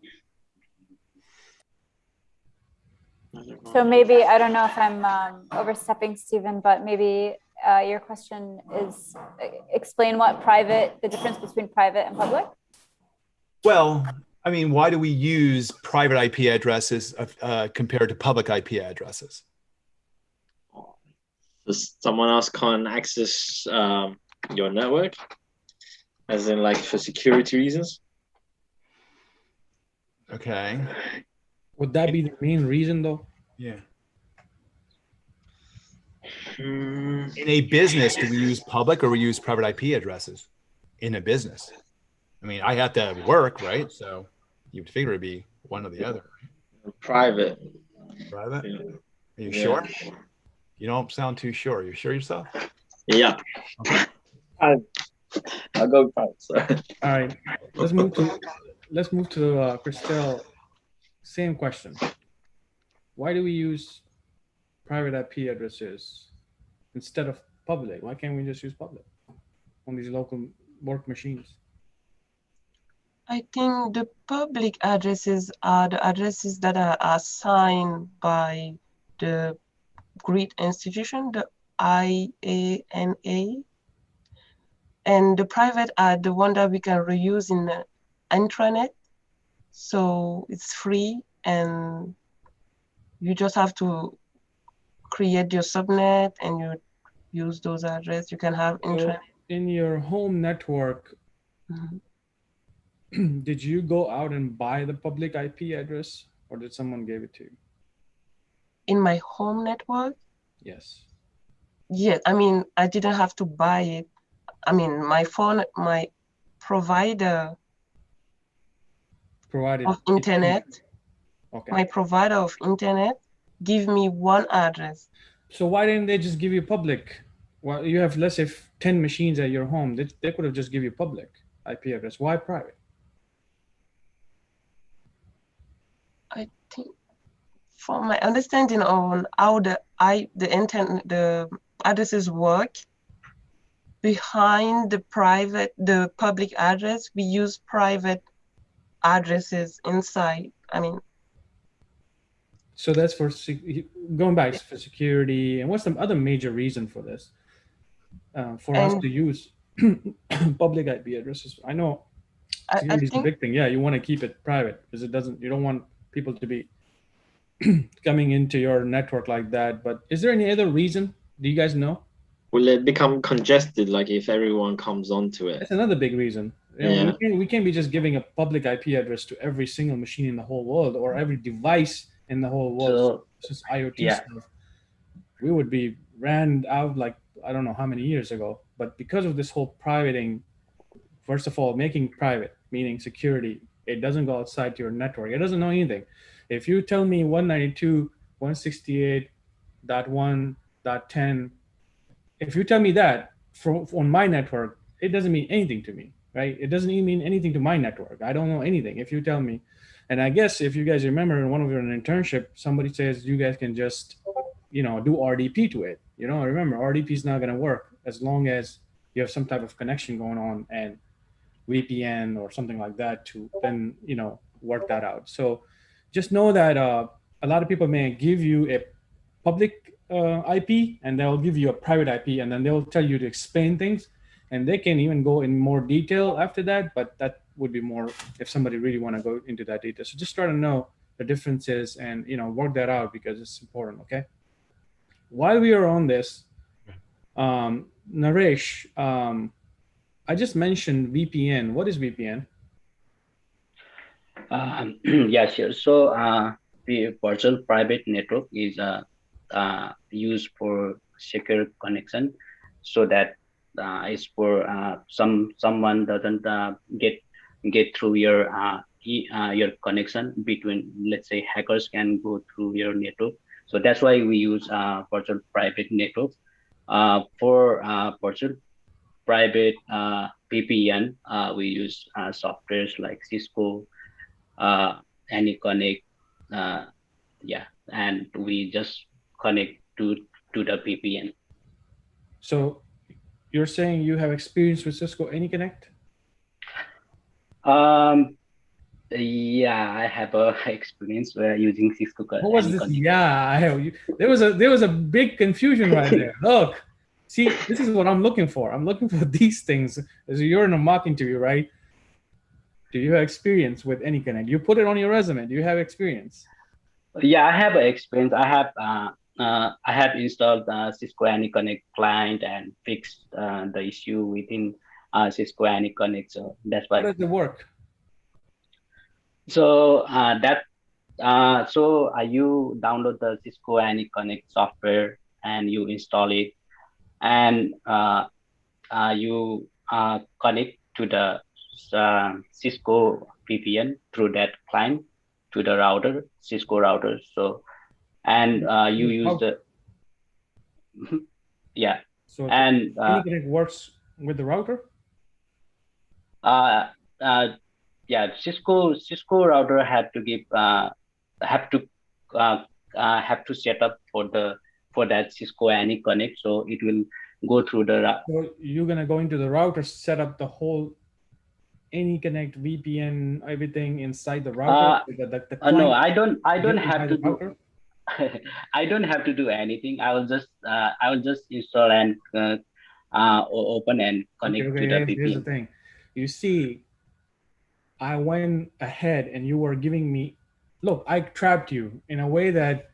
So maybe, I don't know if I'm overstepping, Stephen, but maybe your question is explain the difference between private and public? Well, I mean, why do we use private IP addresses compared to public IP addresses? So someone else can't access your network, as in like for security reasons? Okay. Would that be the main reason though? Yeah. In a business, do we use public or we use private IP addresses in a business? I mean, I have to work, right? So you'd figure it'd be one or the other. Private. Private? Yeah. Are you sure? You don't sound too sure. Are you sure yourself? Yeah. Okay. I'll go private. So. All right. Let's move to Christelle. Same question. Why do we use private IP addresses instead of public? Why can't we just use public on these local work machines? I think the public addresses are the addresses that are assigned by the grid institution, the IANA. And the private are the one that we can reuse in the intranet. So it's free and you just have to create your subnet and you use those addresses. You can have intranet. In your home network, did you go out and buy the public IP address or did someone give it to you? In my home network? Yes. Yes, I mean, I didn't have to buy it. I mean, my provider of internet, okay. My provider of internet give me one address. So why didn't they just give you public? Well, you have, let's say, 10 machines at your home. They could have just give you public IP address. Why private? I think, from my understanding on how the addresses work, behind the public address, we use private addresses inside. I mean, so that's for going back for security. And what's the other major reason for this? For us to use public IP addresses. I know security is a big thing. Yeah, you want to keep it private because you don't want people to be coming into your network like that. But is there any other reason? Do you guys know? Will it become congested, like if everyone comes onto it? That's another big reason. You know, we can't be just giving a public IP address to every single machine in the whole world or every device in the whole world. So, this is IoT stuff. We would be ran out like, I don't know how many years ago. But because of this whole privating, first of all, making private, meaning security, it doesn't go outside to your network. It doesn't know anything. If you tell me 192.168.1.10, if you tell me that on my network, it doesn't mean anything to me, right? It doesn't even mean anything to my network. I don't know anything. If you tell me, and I guess if you guys remember in one of your internship, somebody says you guys can just, do RDP to it. Remember, RDP is not going to work as long as you have some type of connection going on and VPN or something like that to then, work that out. So just know that a lot of people may give you a public IP and they'll give you a private IP and then they'll tell you to explain things and they can even go in more detail after that, but that would be more if somebody really want to go into that detail. So just try to know the differences and work that out because it's important. Okay. While we are on this, Naresh, I just mentioned VPN. What is VPN? Yeah, sure. So virtual private network is used for secure connection, so that is for someone doesn't get through your connection between, let's say, hackers can go through your network. So that's why we use virtual private network. For virtual private VPN, we use softwares like Cisco, AnyConnect, uh, yeah, and we just connect to the VPN. So you're saying you have experience with Cisco AnyConnect? Um, yeah, I have a experience where using Cisco What was this? AnyConnect. Yeah, I have. There was a big confusion right there. Look, see, this is what I'm looking for. I'm looking for these things. As you're in a mock interview, right? Do you have experience with AnyConnect? You put it on your resume. Do you have experience? Yeah, I have a experience. I have installed Cisco AnyConnect client and fixed the issue within Cisco AnyConnect. So that's How why. does it work? So you download the Cisco AnyConnect software and you install it, and you connect to the Cisco VPN through that client to the router, Cisco router. So, and you use the yeah, So and AnyConnect works with the router? uh, uh, yeah, Cisco router had to give have to uh, have to set up for that Cisco AnyConnect, so it will go through the So you're gonna go into the router, set up the whole AnyConnect VPN, everything inside the router. The no, client I don't get have inside to the do router. I don't have to do anything. I will just install and open and Okay, connect to okay. the Here's the VPN. thing. You see, I went ahead and you were giving me, look, I trapped you in a way that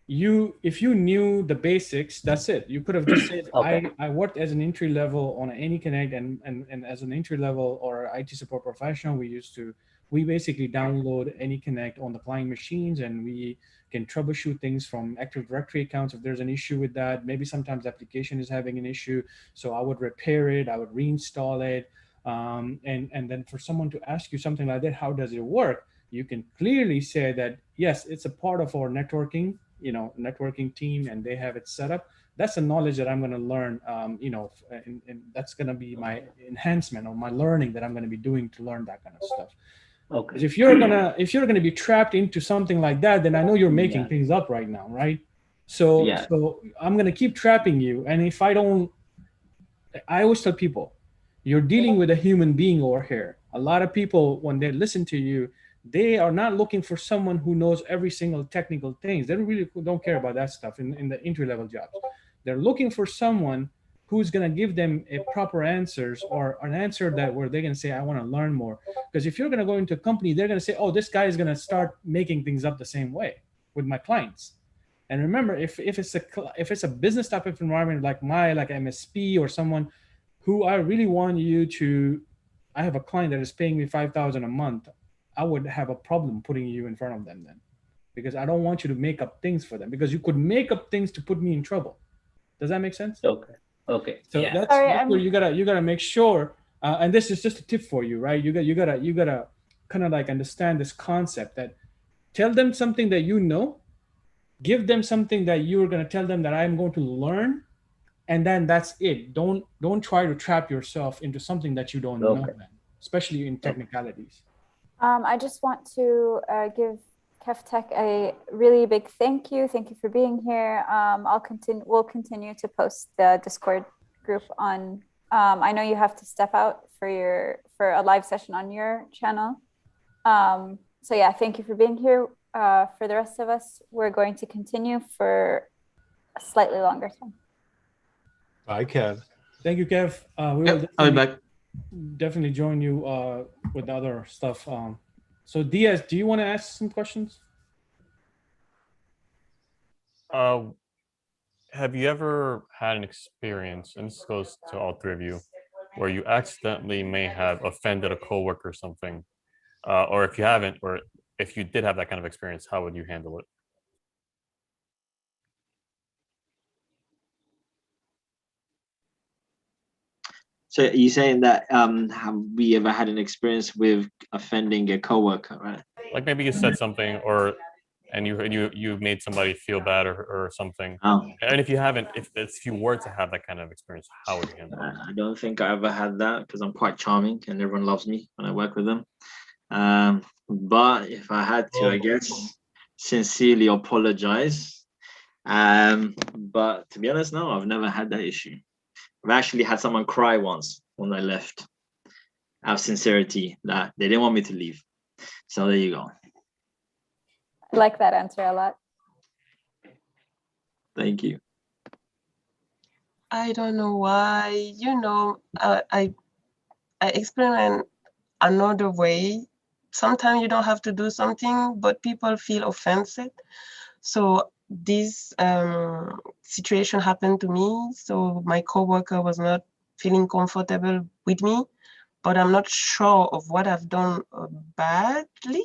if you knew the basics, that's it. You could have just said, Okay. I worked as an entry level on AnyConnect, and as an entry level or IT support professional, we basically download AnyConnect on the client machines, and we can troubleshoot things from Active Directory accounts if there's an issue with that. Maybe sometimes the application is having an issue, so I would repair it, I would reinstall it. And then for someone to ask you something like that, how does it work? You can clearly say that, yes, it's a part of our networking team, and they have it set up. That's a knowledge that I'm going to learn, and that's going to be my enhancement or my learning that I'm going to be doing to learn that kind of stuff. Okay. Because if you're gonna be trapped into something like that, then I know you're making Yeah. things up right now, right? So Yeah. so I'm gonna keep trapping you, and if I don't, I always tell people, you're dealing with a human being over here. A lot of people, when they listen to you, they are not looking for someone who knows every single technical things. They really don't care about that stuff in the entry level jobs. They're looking for someone who's going to give them a proper answers, or an answer that where they're going to say, I want to learn more. Because if you're going to go into a company, they're going to say, oh, this guy is going to start making things up the same way with my clients. And remember, if it's a business type of environment like MSP or someone who I really want you to, I have a client that is paying me $5,000 a month, I would have a problem putting you in front of them then, because I don't want you to make up things for them, because you could make up things to put me in trouble. Does that make sense? Okay. Okay. So Yeah. that's where you gotta make sure. And this is just a tip for you, right? You gotta kind of like understand this concept that tell them something that you know, give them something that you're gonna tell them that I'm going to learn, and then that's it. Don't try to trap yourself into something that you don't know, then, especially in technicalities. I just want to give KevTech a really big thank you. Thank you for being here. We'll continue to post the Discord group on. I know you have to step out for a live session on your channel. So yeah, thank you for being here. For the rest of us, we're going to continue for a slightly longer time. Bye, Kev. Thank you, Kev. We will I'll be back. definitely join you with the other stuff. So Diaz, do you want to ask some questions? Have you ever had an experience, and this goes to all three of you, where you accidentally may have offended a coworker or something, or if you haven't, or if you did have that kind of experience, how would you handle it? So are you saying that have we ever had an experience with offending a coworker, right? Like maybe you said something, and you made somebody feel bad or something. Oh, And if you haven't, if you were to have that kind of experience, how would you handle it? I don't think I ever had that because I'm quite charming and everyone loves me when I work with them. But if I had to, I guess sincerely apologize. But to be honest, no, I've never had that issue. I've actually had someone cry once when I left out of sincerity that they didn't want me to leave. So there you go. I like that answer a lot. Thank you. I don't know why. I experiment another way. Sometimes you don't have to do something, but people feel offended. So this situation happened to me. So my coworker was not feeling comfortable with me, but I'm not sure of what I've done badly.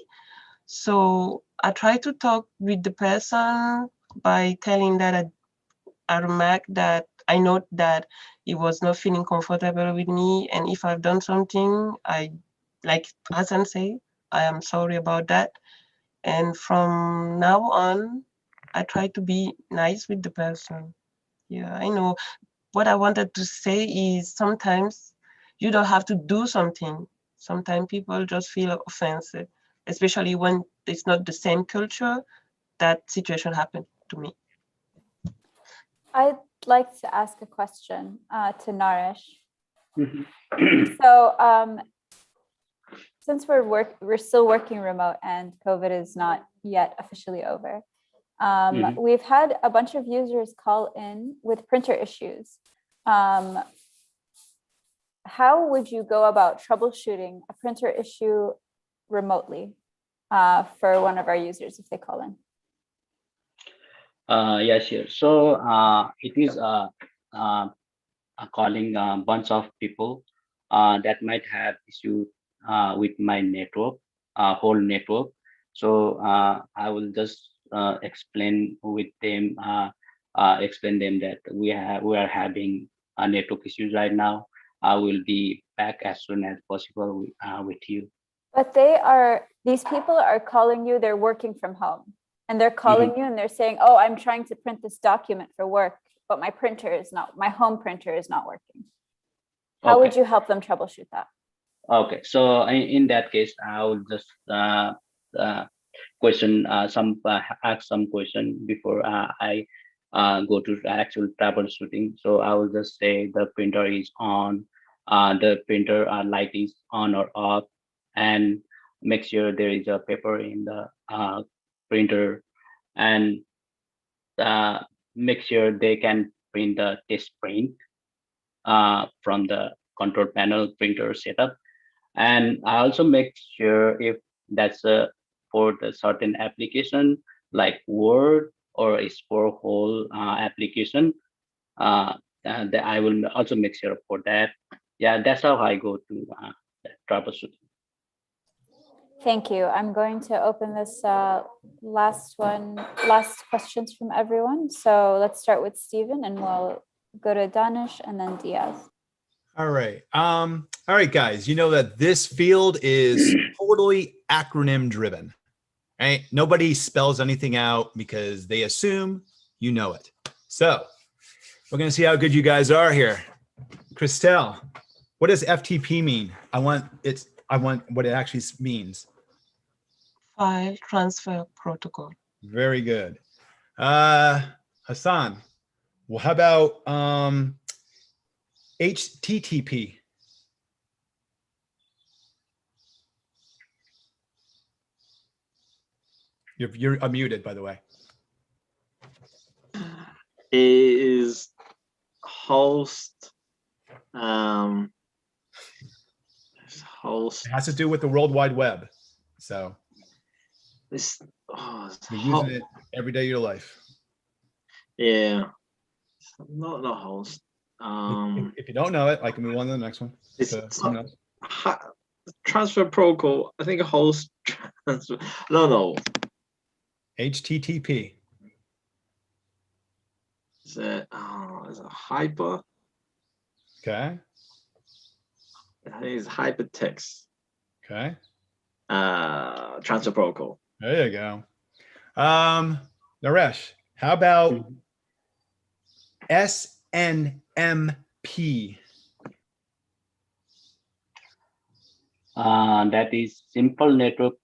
So I try to talk with the person by telling that I remarked that I note that he was not feeling comfortable with me. And if I've done something, like Hassan say, I am sorry about that. And from now on, I try to be nice with the person. Yeah, I know. What I wanted to say is sometimes you don't have to do something. Sometimes people just feel offensive, especially when it's not the same culture. That situation happened to me. I'd like to ask a question to Naresh. Mhm. So since we're still working remote and COVID is not yet officially over, Mhm. we've had a bunch of users call in with printer issues. How would you go about troubleshooting a printer issue remotely for one of our users if they call in? Yeah, sure. So it is calling a bunch of people that might have issue with my network, whole network. So I will just explain with them, explain them that we are having network issues right now. I will be back as soon as possible with you. But these people are calling you, they're working from home and they're calling you and they're saying, oh, I'm trying to print this document for work, but my home printer is not working. How would you help them troubleshoot that? Okay, so in that case, I will just ask some question before I go to actual troubleshooting. So I will just say the printer is on, the printer light is on or off, and make sure there is a paper in the printer, and make sure they can print the test print from the control panel printer setup. And I also make sure if that's for the certain application like Word or is for whole application, that I will also make sure for that. Yeah, that's how I go to troubleshooting. Thank you. I'm going to open this last questions from everyone. So let's start with Stephen and we'll go to Danish and then Diaz. All right. All right, guys, you know that this field is totally acronym driven, right? Nobody spells anything out because they assume you know it. So we're going to see how good you guys are here. Christelle, what does FTP mean? I want what it actually means. File transfer protocol. Very good. Hassan, well, how about HTTP? You're unmuted, by the way. It is host. Host. It has to do with the World Wide Web. So you're using it every day of your life. Yeah. Not host. If you don't know it, I can move on to the next one. transfer protocol. I think host transfer. No. HTTP. Is it hyper? Okay. I think it's hypertext. Okay. Transfer protocol. There you go. Naresh, how about SNMP? That is Simple Network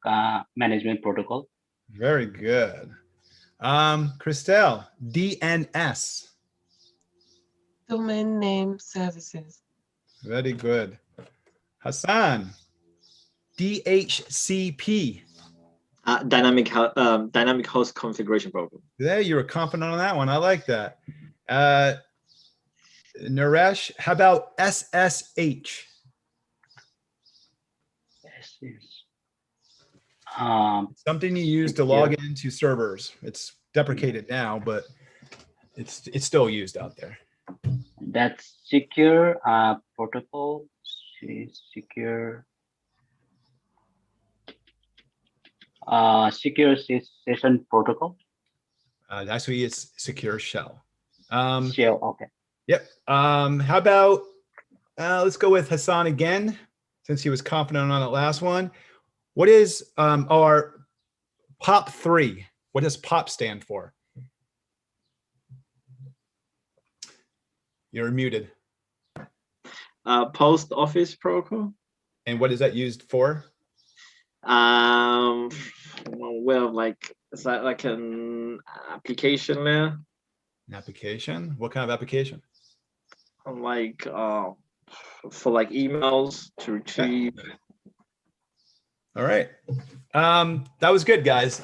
Management Protocol. Very good. Christelle, DNS. Domain name services. Very good. Hassan, DHCP. Dynamic host configuration protocol. There, you were confident on that one. I like that. Naresh, how about SSH? Something you use to log into servers. It's deprecated now, but it's still used out there. That's secure protocol. Secure. Secure session protocol. Actually, it's secure shell. Shell. Okay. Yep. How about let's go with Hassan again, since he was confident on that last one. What is our POP3? What does POP stand for? You're muted. Post office protocol. And what is that used for? Well, like it's like an application layer. An application? What kind of application? Like for like emails to retrieve. All right. That was good, guys.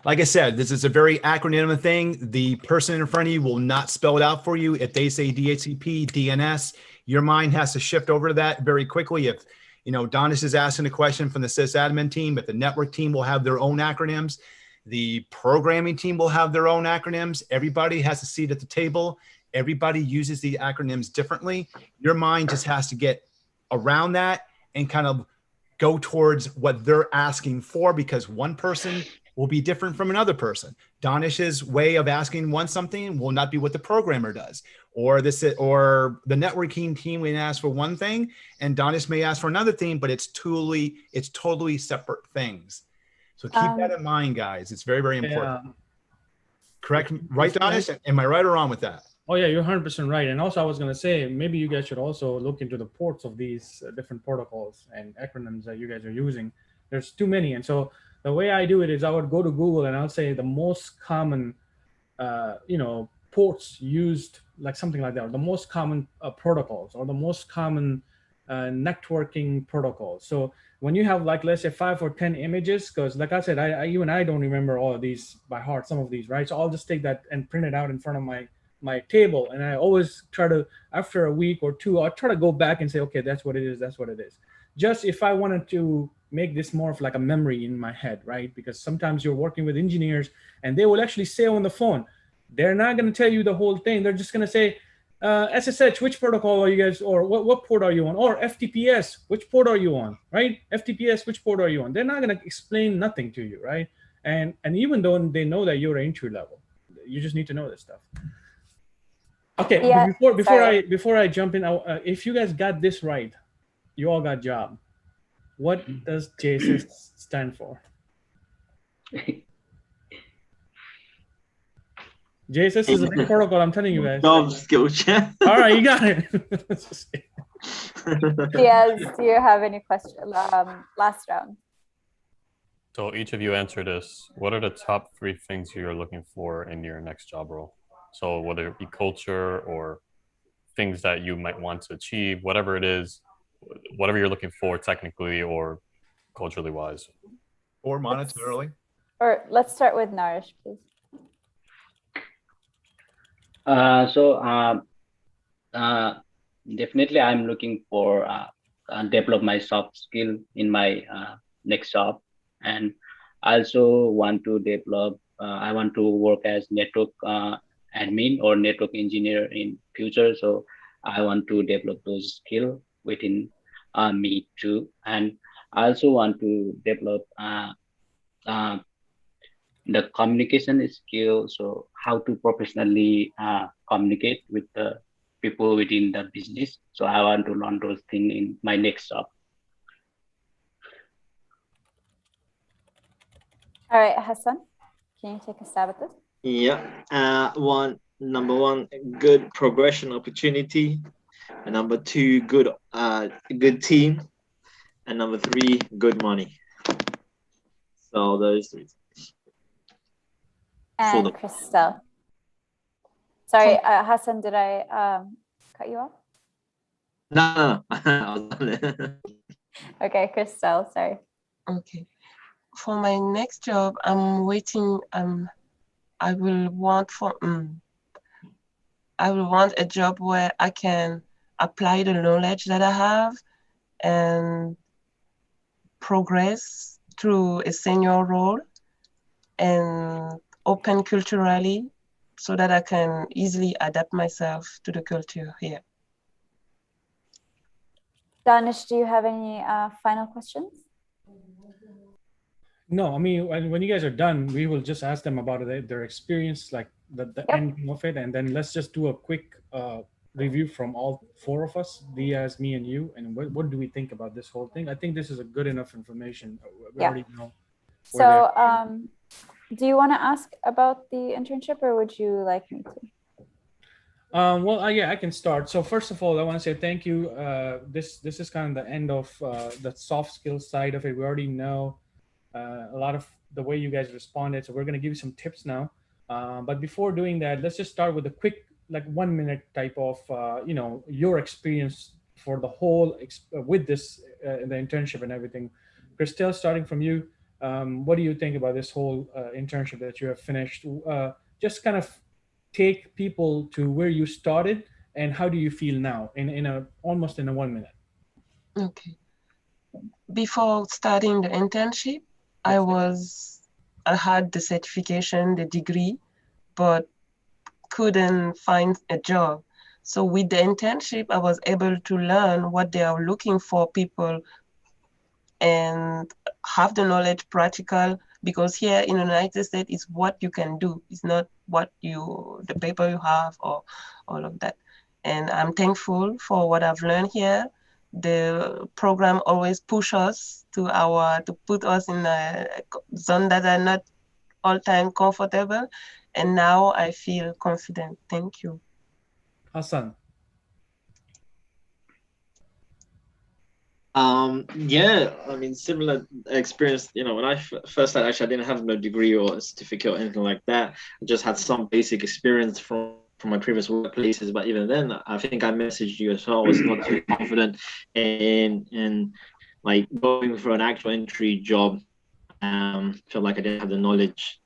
Like I said, this is a very acronym thing. The person in front of you will not spell it out for you. If they say DHCP, DNS, your mind has to shift over to that very quickly. If Donis is asking a question from the sysadmin team, but the network team will have their own acronyms. The programming team will have their own acronyms. Everybody has a seat at the table. Everybody uses the acronyms differently. Your mind just has to get around that and kind of go towards what they're asking for, because one person will be different from another person. Donish's way of asking something will not be what the programmer does, or the networking team may ask for one thing and Donish may ask for another thing, but it's totally separate things. So keep that in mind, guys. It's very, very important. Yeah. Correct, right, Donish? Am I right or wrong with that? Oh yeah, you're 100% right. And also I was going to say, maybe you guys should also look into the ports of these different protocols and acronyms that you guys are using. There's too many. And so the way I do it is I would go to Google and I'll say the most common, ports used, like something like that, or the most common protocols, or the most common networking protocols. So when you have, like, let's say 5 or 10 images, because like I said, I don't remember all of these by heart, some of these, right? So I'll just take that and print it out in front of my table. And I always try to, after a week or two, I'll try to go back and say, okay, that's what it is. That's what it is. Just if I wanted to make this more of like a memory in my head, right? Because sometimes you're working with engineers and they will actually say on the phone, they're not going to tell you the whole thing. They're just going to say, SSH, which protocol are you guys, or what port are you on? Or FTPS, which port are you on, right? FTPS, which port are you on? They're not going to explain nothing to you, right? And even though they know that you're entry level, you just need to know this stuff. Okay, Yeah, before I jump in, if you guys got this right, you all got job. What does JSS stand for? JSS is a big protocol, I'm telling you guys. Job skill check. All right, you got it. Yes, do you have any questions? Last round. So each of you answer this. What are the top 3 things you're looking for in your next job role? So whether it be culture or things that you might want to achieve, whatever it is, whatever you're looking for technically or culturally wise. Or monetarily. Or let's start with Naresh, please. Definitely I'm looking for develop my soft skill in my next job, and I also want to develop, I want to work as network admin or network engineer in future. So I want to develop those skills within me too. And I also want to develop uh, the communication skill, so how to professionally communicate with the people within the business. So I want to learn those things in my next job. All right, Hassan, can you take a stab at this? Yeah. Number one, good progression opportunity. And number two, good team. And number three, good money. So those three. And Christelle. Sorry, Hassan, did I cut you off? No. Okay, Christelle, sorry. Okay. For my next job, I'm waiting. I will want a job where I can apply the knowledge that I have and progress through a senior role and open culturally so that I can easily adapt myself to the culture here. Danish, do you have any final questions? No, I mean, when you guys are done, we will just ask them about their experience, like the ending of it, and then let's just do a quick review from all four of us, Diaz, me, and you, and what do we think about this whole thing? I think this is a good enough information. We already know. So, do you want to ask about the internship, or would you like me to? Well, yeah, I can start. So first of all, I want to say thank you. This is kind of the end of the soft skills side of it. We already know a lot of the way you guys responded. So we're going to give you some tips now. But before doing that, let's just start with a quick, like 1 minute type of, your experience for the whole with this, the internship and everything. Christelle, starting from you, what do you think about this whole internship that you have finished? Just kind of take people to where you started and how do you feel now almost in a 1 minute? Okay. Before starting the internship, I had the certification, the degree, but couldn't find a job. So with the internship, I was able to learn what they are looking for people and have the knowledge practical, because here in the United States, it's what you can do. It's not the paper you have or all of that. And I'm thankful for what I've learned here. The program always push us to put us in a zone that are not all time comfortable. And now I feel confident. Thank you. Hassan. Yeah, I mean, similar experience. When I first started, actually, I didn't have no degree or a certificate or anything like that. I just had some basic experience from my previous workplaces. But even then, I think I messaged you as well. I was not too confident in like going for an actual entry job. Felt like I didn't have the knowledge,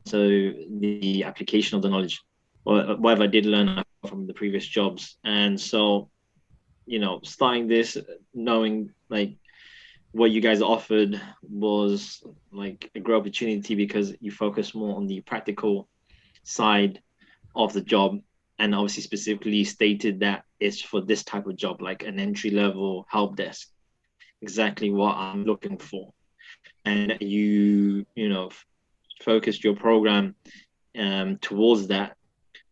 so the application of the knowledge, or whatever I did learn from the previous jobs, and so. Starting this, knowing like what you guys offered was like a great opportunity because you focus more on the practical side of the job, and obviously specifically stated that it's for this type of job, like an entry level help desk, exactly what I'm looking for. And you focused your program towards that.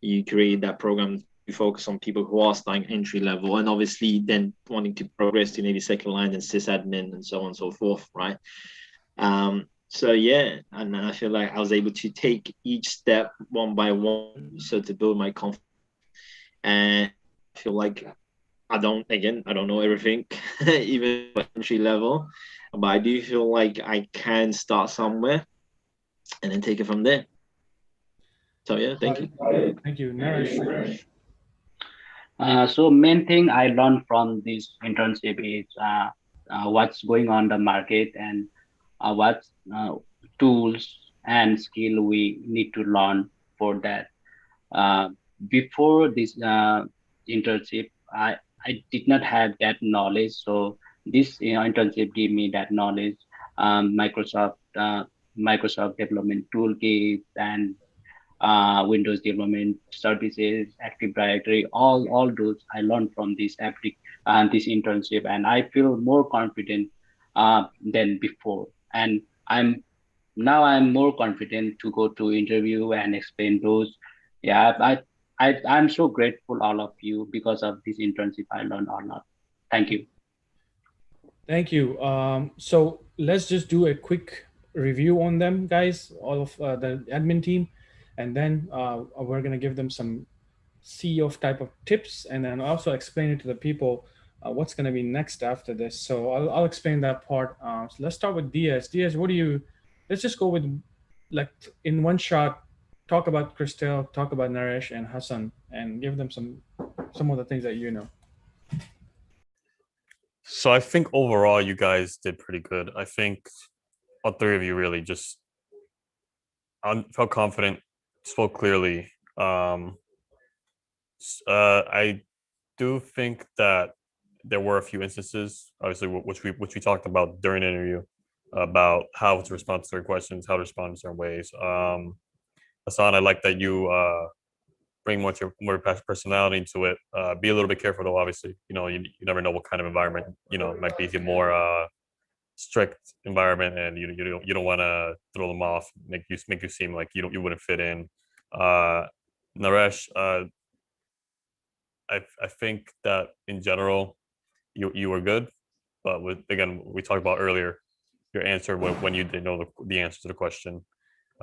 You created that program. You focus on people who are starting entry level and obviously then wanting to progress to maybe second line and sysadmin and so on and so forth, right? So yeah, and I feel like I was able to take each step one by one, so to build my confidence. And I feel like I don't know everything, even entry level, but I do feel like I can start somewhere and then take it from there. So yeah, thank you. Thank you, Naresh. So main thing I learned from this internship is what's going on the market and what tools and skill we need to learn for that. Before this internship, I did not have that knowledge. So this internship gave me that knowledge. Microsoft development toolkit and Windows development services, Active Directory, all those I learned from this and this internship, and I feel more confident than before. And I'm more confident to go to interview and explain those. Yeah, I'm so grateful all of you. Because of this internship, I learned a lot. Thank you. Thank you. So let's just do a quick review on them, guys, all of the admin team, and then we're gonna give them some CEO type of tips, and then also explain it to the people what's gonna be next after this. So I'll explain that part. So let's start with Diaz. Diaz, what do you? Let's just go with like in one shot. Talk about Christelle, talk about Naresh and Hassan, and give them some of the things that you know. So I think overall you guys did pretty good. I think all three of you really just felt confident, spoke clearly. I do think that there were a few instances, obviously, which we talked about during the interview, about how to respond to certain questions, how to respond in certain ways. Hassan, I like that you bring more personality into it. Be a little bit careful though. Obviously, you never know what kind of environment. It might be a more strict environment, and you don't want to throw them off, make you seem like you wouldn't fit in. Naresh, I think that in general you were good, but again we talked about earlier your answer when you didn't know the answer to the question.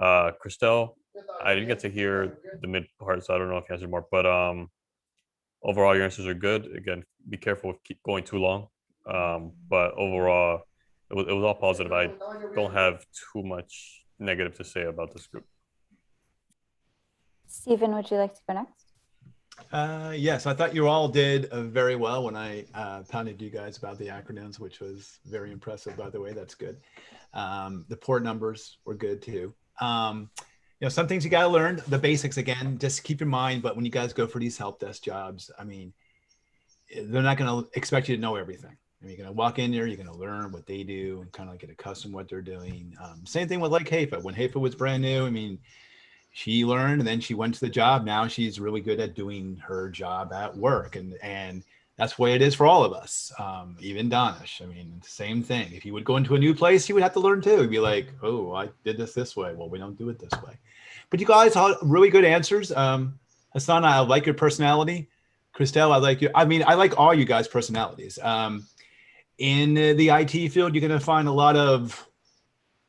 Christelle, I didn't get to hear the mid part, so I don't know if you answered more. But overall, your answers are good. Again, be careful with keep going too long. But overall, it was all positive. I don't have too much negative to say about this group. Stephen, would you like to go next? Yes, I thought you all did very well when I pounded you guys about the acronyms, which was very impressive, by the way. That's good. The port numbers were good too. Some things you got to learn, the basics again, just keep in mind. But when you guys go for these help desk jobs, I mean, they're not going to expect you to know everything. I mean, you're going to walk in there, you're going to learn what they do and kind of get accustomed to what they're doing. Same thing with like Haifa. When Haifa was brand new, I mean, she learned and then she went to the job. Now she's really good at doing her job at work. And that's the way it is for all of us. Even Danish. I mean, same thing. If you would go into a new place, you would have to learn too. You'd be like, oh, I did this way. Well, we don't do it this way. But you guys had really good answers. Hassan, I like your personality. Christelle, I like you. I mean, I like all you guys' personalities. In the IT field, you're going to find a lot of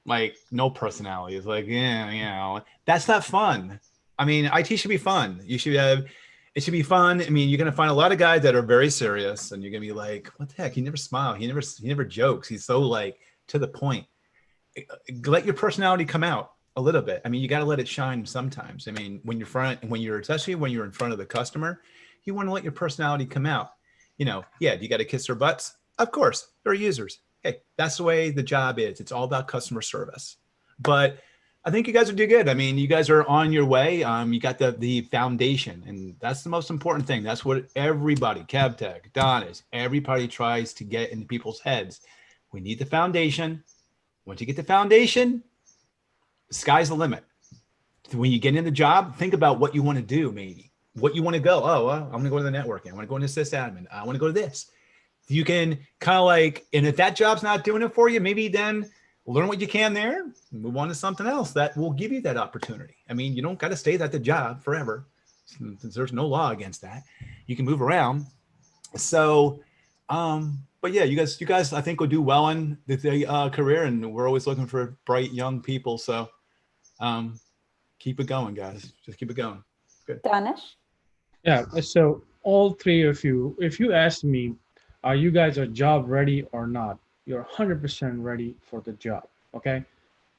like no personality. It's like, that's not fun. I mean, IT should be fun. It should be fun. I mean, you're going to find a lot of guys that are very serious and you're going to be like, what the heck? He never smiles. He never jokes. He's so like to the point. Let your personality come out a little bit. I mean, you got to let it shine sometimes. I mean, especially when you're in front of the customer, you want to let your personality come out. Do you got to kiss their butts? Of course, they're users. Hey, that's the way the job is. It's all about customer service. But I think you guys will do good. I mean, you guys are on your way. You got the foundation, and that's the most important thing. That's what everybody, CabTech, Donis, everybody tries to get into people's heads. We need the foundation. Once you get the foundation, the sky's the limit. When you get in the job, think about what you want to do, maybe. What you want to go. Oh, well, I'm going to go to the networking. I want to go into sysadmin. I want to go to this. You can kind of like, and if that job's not doing it for you, maybe then learn what you can there, move on to something else that will give you that opportunity. I mean, you don't got to stay at the job forever. There's no law against that. You can move around. So, but yeah, you guys, I think will do well in the career, and we're always looking for bright young people. So, keep it going, guys. Just keep it going. Good. Danish? Yeah. So all three of you, if you ask me, are you guys are job ready or not? You're 100% ready for the job. Okay.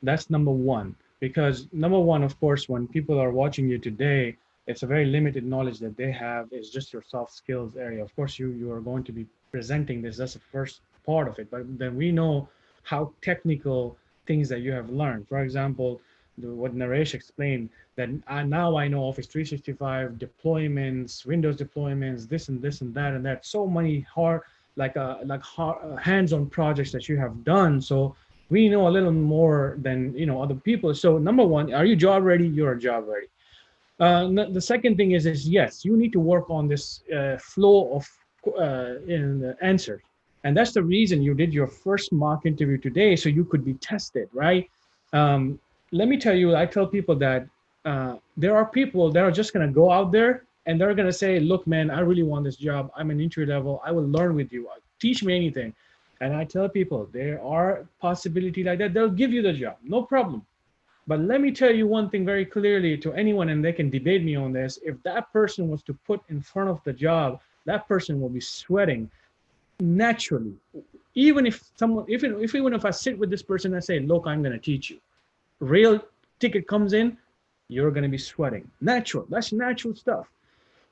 That's number one, because number one, of course, when people are watching you today, it's a very limited knowledge that they have is just your soft skills area. Of course, you are going to be presenting this. That's the first part of it. But then we know how technical things that you have learned. For example, what Naresh explained, that now I know Office 365 deployments, Windows deployments, this and that and that. So many hard, hands-on projects that you have done. So we know a little more than other people. So number one, are you job ready? You're job ready. The second thing is yes, you need to work on this flow of in the answers. And that's the reason you did your first mock interview today, so you could be tested, right? Let me tell you, I tell people that there are people that are just going to go out there and they're going to say, look, man, I really want this job. I'm an entry level. I will learn with you. Teach me anything. And I tell people there are possibility like that. They'll give you the job, no problem. But let me tell you one thing very clearly to anyone, and they can debate me on this. If that person was to put in front of the job, that person will be sweating naturally. Even if someone, even if I sit with this person and say, look, I'm going to teach you, real ticket comes in, you're going to be sweating. Natural. That's natural stuff.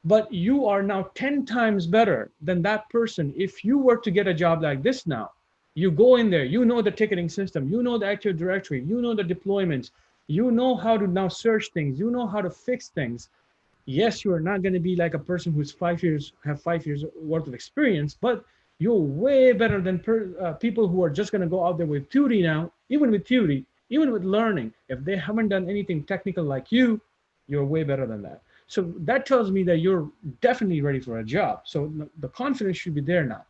But you are now 10 times better than that person. If you were to get a job like this now, you go in there, you know the ticketing system, you know the Active Directory, you know the deployments, you know how to now search things, you know how to fix things. Yes, you are not going to be like a person who's 5 years, have 5 years worth of experience, but you're way better than people who are just going to go out there with theory now, even with theory, even with learning. If they haven't done anything technical like you, you're way better than that. So that tells me that you're definitely ready for a job. So the confidence should be there now.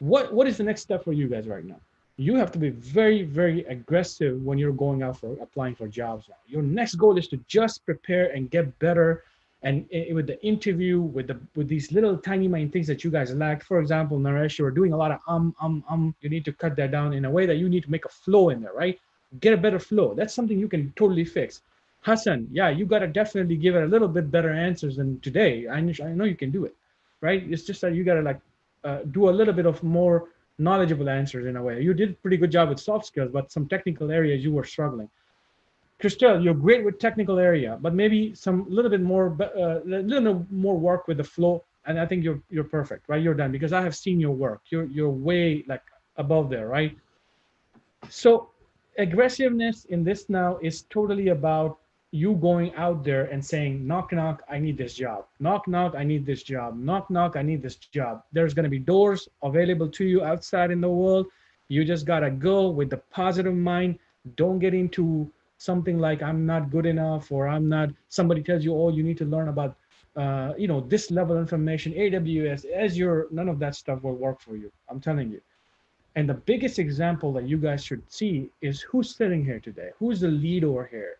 What is the next step for you guys right now? You have to be very, very aggressive when you're going out for applying for jobs now. Your next goal is to just prepare and get better. And with the interview, with these little tiny minor things that you guys lack. For example, Naresh, you're doing a lot of you need to cut that down in a way that you need to make a flow in there, right? Get a better flow. That's something you can totally fix. Hassan, yeah, you got to definitely give it a little bit better answers than today. I know you can do it, right? It's just that you got to like do a little bit of more knowledgeable answers in a way. You did a pretty good job with soft skills, but some technical areas you were struggling. Christelle, you're great with technical area, but maybe some little bit more work with the flow. And I think you're perfect, right? You're done because I have seen your work. You're way like above there, right? So aggressiveness in this now is totally about you going out there and saying, knock, knock, I need this job. Knock, knock, I need this job. Knock, knock, I need this job. There's going to be doors available to you outside in the world. You just got to go with the positive mind. Don't get into something like I'm not good enough, or I'm not, somebody tells you, oh, you need to learn about, this level of information, AWS, Azure, none of that stuff will work for you. I'm telling you. And the biggest example that you guys should see is who's sitting here today. Who's the lead over here?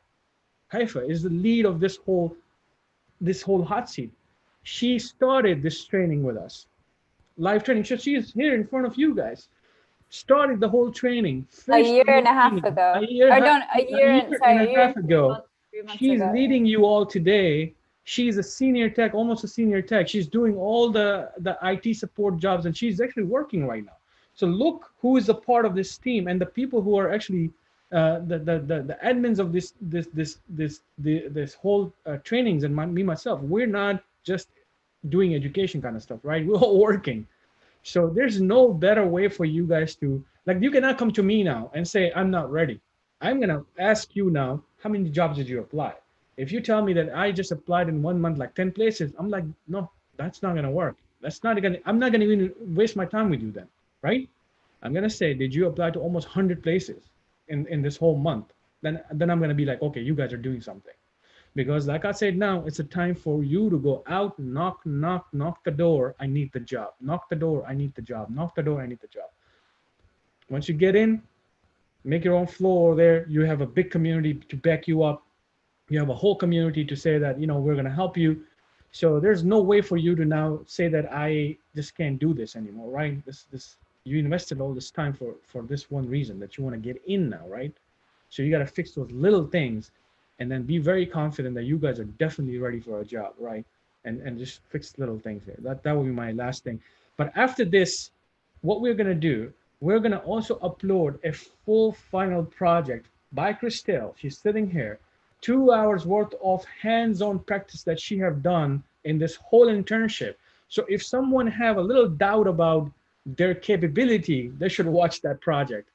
Haifa is the lead of this whole hot seat. She started this training with us, live training. So she is here in front of you guys. Started the whole training. A year and a half ago. A year and a half ago. 3 months She's ago. leading you all today. She's a senior tech, almost a senior tech. She's doing all the IT support jobs, and she's actually working right now. So look who is a part of this team, and the people who are actually the admins of this whole trainings, and me myself. We're not just doing education kind of stuff, right? We're all working. So there's no better way for you guys to, like, you cannot come to me now and say, I'm not ready. I'm going to ask you now, how many jobs did you apply? If you tell me that I just applied in 1 month, like 10 places, I'm like, no, that's not going to work. I'm not going to even waste my time with you then, right? I'm going to say, did you apply to almost 100 places in this whole month? Then I'm going to be like, okay, you guys are doing something. Because like I said, now it's a time for you to go out, knock the door. I need the job. Knock the door. I need the job. Knock the door. I need the job. Once you get in, make your own floor there. You have a big community to back you up. You have a whole community to say that, we're going to help you. So there's no way for you to now say that I just can't do this anymore, right? You invested all this time for this one reason, that you want to get in now, right? So you got to fix those little things. And then be very confident that you guys are definitely ready for a job, right? And just fix little things here. That will be my last thing. But after this, what we're gonna do, we're gonna also upload a full final project by Christelle. She's sitting here, 2 hours worth of hands-on practice that she have done in this whole internship. So if someone have a little doubt about their capability, they should watch that project.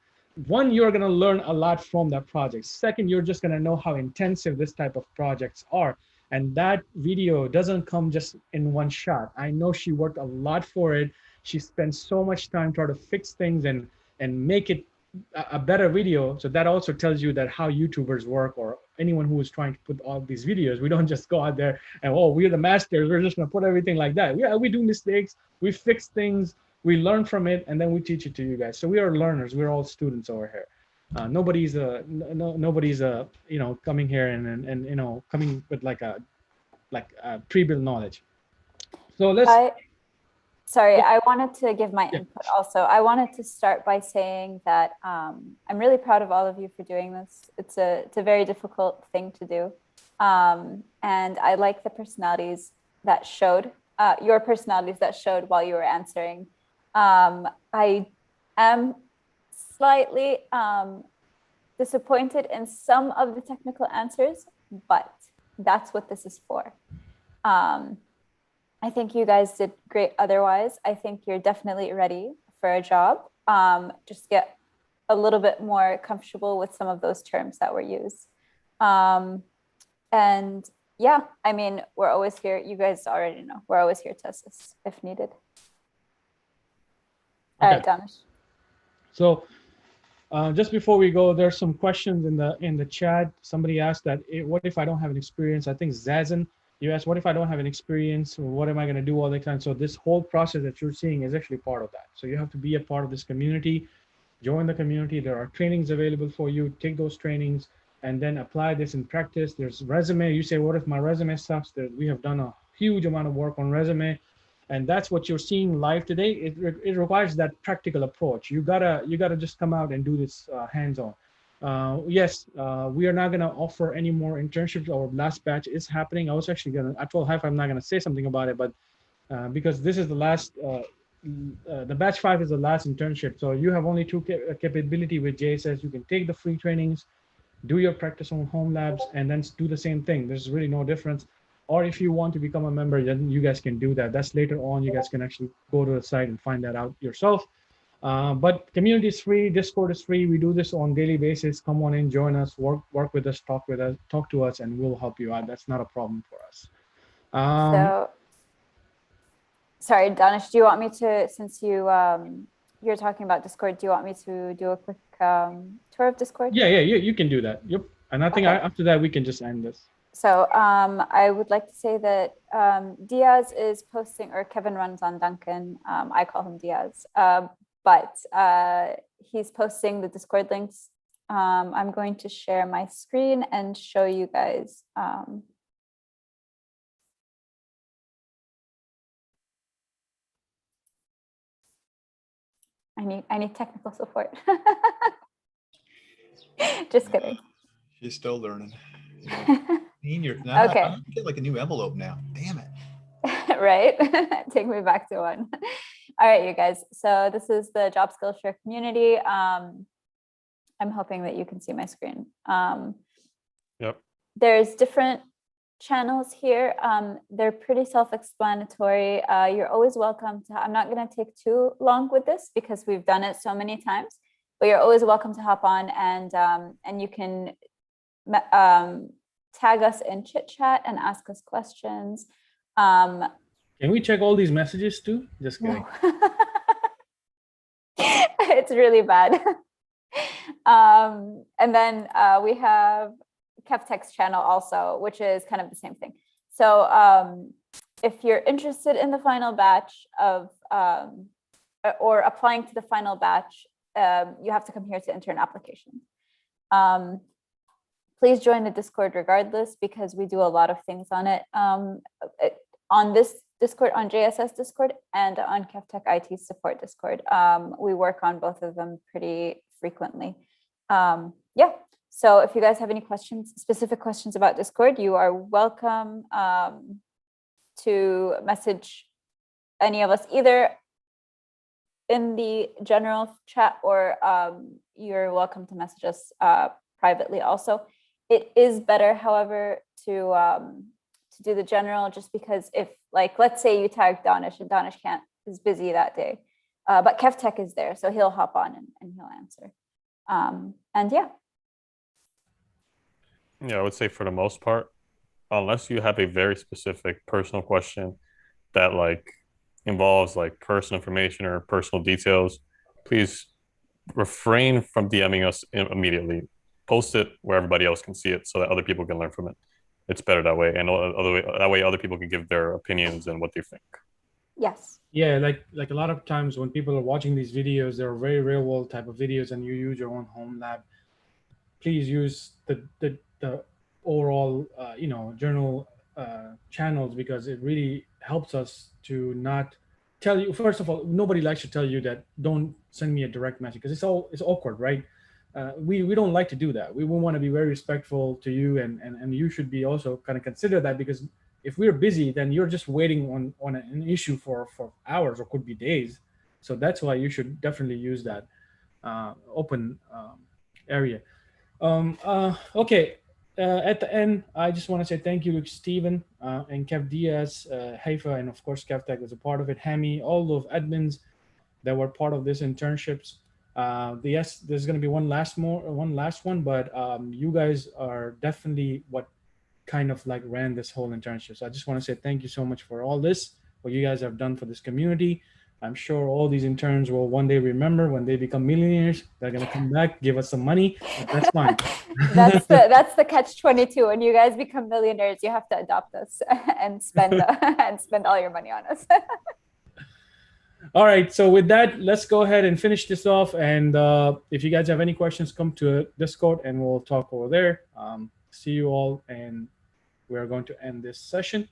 One, you're going to learn a lot from that project. Second, you're just going to know how intensive this type of projects are. And that video doesn't come just in one shot. I know she worked a lot for it. She spent so much time trying to fix things and make it a better video. So that also tells you that how YouTubers work, or anyone who is trying to put all these videos. We don't just go out there and, oh, we're the masters, we're just going to put everything like that. Yeah, we do mistakes, we fix things, we learn from it, and then we teach it to you guys. So we are learners, we're all students over here. Nobody's coming here and coming with like a pre-built knowledge. So let's Sorry, I wanted to give my input also. I wanted to start by saying that I'm really proud of all of you for doing this. It's a very difficult thing to do. And I like the personalities that showed, your personalities that showed while you were answering. I am slightly disappointed in some of the technical answers, but that's what this is for. I think you guys did great otherwise. I think you're definitely ready for a job. Just get a little bit more comfortable with some of those terms that were used. And yeah, I mean, we're always here. You guys already know, we're always here to assist if needed. All right, Danish. So just before we go, there's some questions in the chat. Somebody asked that, what if I don't have an experience? I think Zazan, you asked, what if I don't have an experience? What am I going to do all the time? So this whole process that you're seeing is actually part of that. So you have to be a part of this community, join the community. There are trainings available for you. Take those trainings and then apply this in practice. There's resume. You say, what if my resume sucks? We have done a huge amount of work on resume. And that's what you're seeing live today. It requires that practical approach. You gotta just come out and do this hands-on. Yes, we are not gonna offer any more internships. Our last batch is happening. I told Haifa I'm not gonna say something about it, but because this is the last, the batch 5 is the last internship. So you have only 2 capability with JSS. You can take the free trainings, do your practice on home labs, and then do the same thing. There's really no difference. Or if you want to become a member, then you guys can do that. That's later on. You guys can actually go to the site and find that out yourself. But community is free. Discord is free. We do this on a daily basis. Come on in, join us, work with us, talk to us, and we'll help you out. That's not a problem for us. So, sorry, Danish, do you want me to, since you're talking about Discord, do you want me to do a quick tour of Discord? Yeah, you can do that. Yep. And I think after that, we can just end this. So I would like to say that Diaz is posting, or Kevin runs on Duncan. I call him Diaz, but he's posting the Discord links. I'm going to share my screen and show you guys. I need technical support. Just kidding. She's still learning. Okay. I get like a new envelope now. Damn it. Right? Take me back to one. All right, you guys. So this is the Job Skillshare community. I'm hoping that you can see my screen. Yep. There's different channels here. They're pretty self-explanatory. You're always welcome to, I'm not going to take too long with this because we've done it so many times, but you're always welcome to hop on and you can tag us in chit chat and ask us questions. Can we check all these messages too? Just kidding. No. It's really bad. And then we have KevTech's channel also, which is kind of the same thing. So if you're interested in the final batch of, or applying to the final batch, you have to come here to intern application. Please join the Discord regardless, because we do a lot of things on it. On this Discord, on JSS Discord, and on KevTech IT Support Discord. We work on both of them pretty frequently. Yeah, so if you guys have any questions, specific questions about Discord, you are welcome to message any of us, either in the general chat or you're welcome to message us privately also. It is better, however, to do the general, just because if, like, let's say you tag Danish and Danish is busy that day, but KevTech is there, so he'll hop on and he'll answer. And yeah. Yeah, I would say for the most part, unless you have a very specific personal question that like involves like personal information or personal details, please refrain from DMing us immediately. post it where everybody else can see it so that other people can learn from it. It's better that way, and that way other people can give their opinions and what they think. Yes. Yeah, like a lot of times when people are watching these videos, they're very real world type of videos, and you use your own home lab. Please use the overall journal channels, because it really helps us to not tell you. First of all, nobody likes to tell you that don't send me a direct message, because it's awkward, right? We don't like to do that. We want to be very respectful to you, and you should be also kind of consider that, because if we're busy, then you're just waiting on an issue for hours or could be days. So that's why you should definitely use that open area. Okay. At the end, I just want to say thank you to Stephen and Kev Diaz, Haifa, and of course KevTech was a part of it. Hami, all those admins that were part of this internships. Yes, there's going to be one last one, but you guys are definitely what kind of like ran this whole internship. So I just want to say thank you so much for all this, what you guys have done for this community. I'm sure all these interns will one day remember when they become millionaires, they're going to come back, give us some money. But that's fine. that's the catch-22. When you guys become millionaires, you have to adopt us and spend all your money on us. All right. So with that, let's go ahead and finish this off. And if you guys have any questions, come to Discord and we'll talk over there. See you all. And we are going to end this session.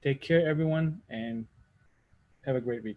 Take care, everyone, and have a great weekend.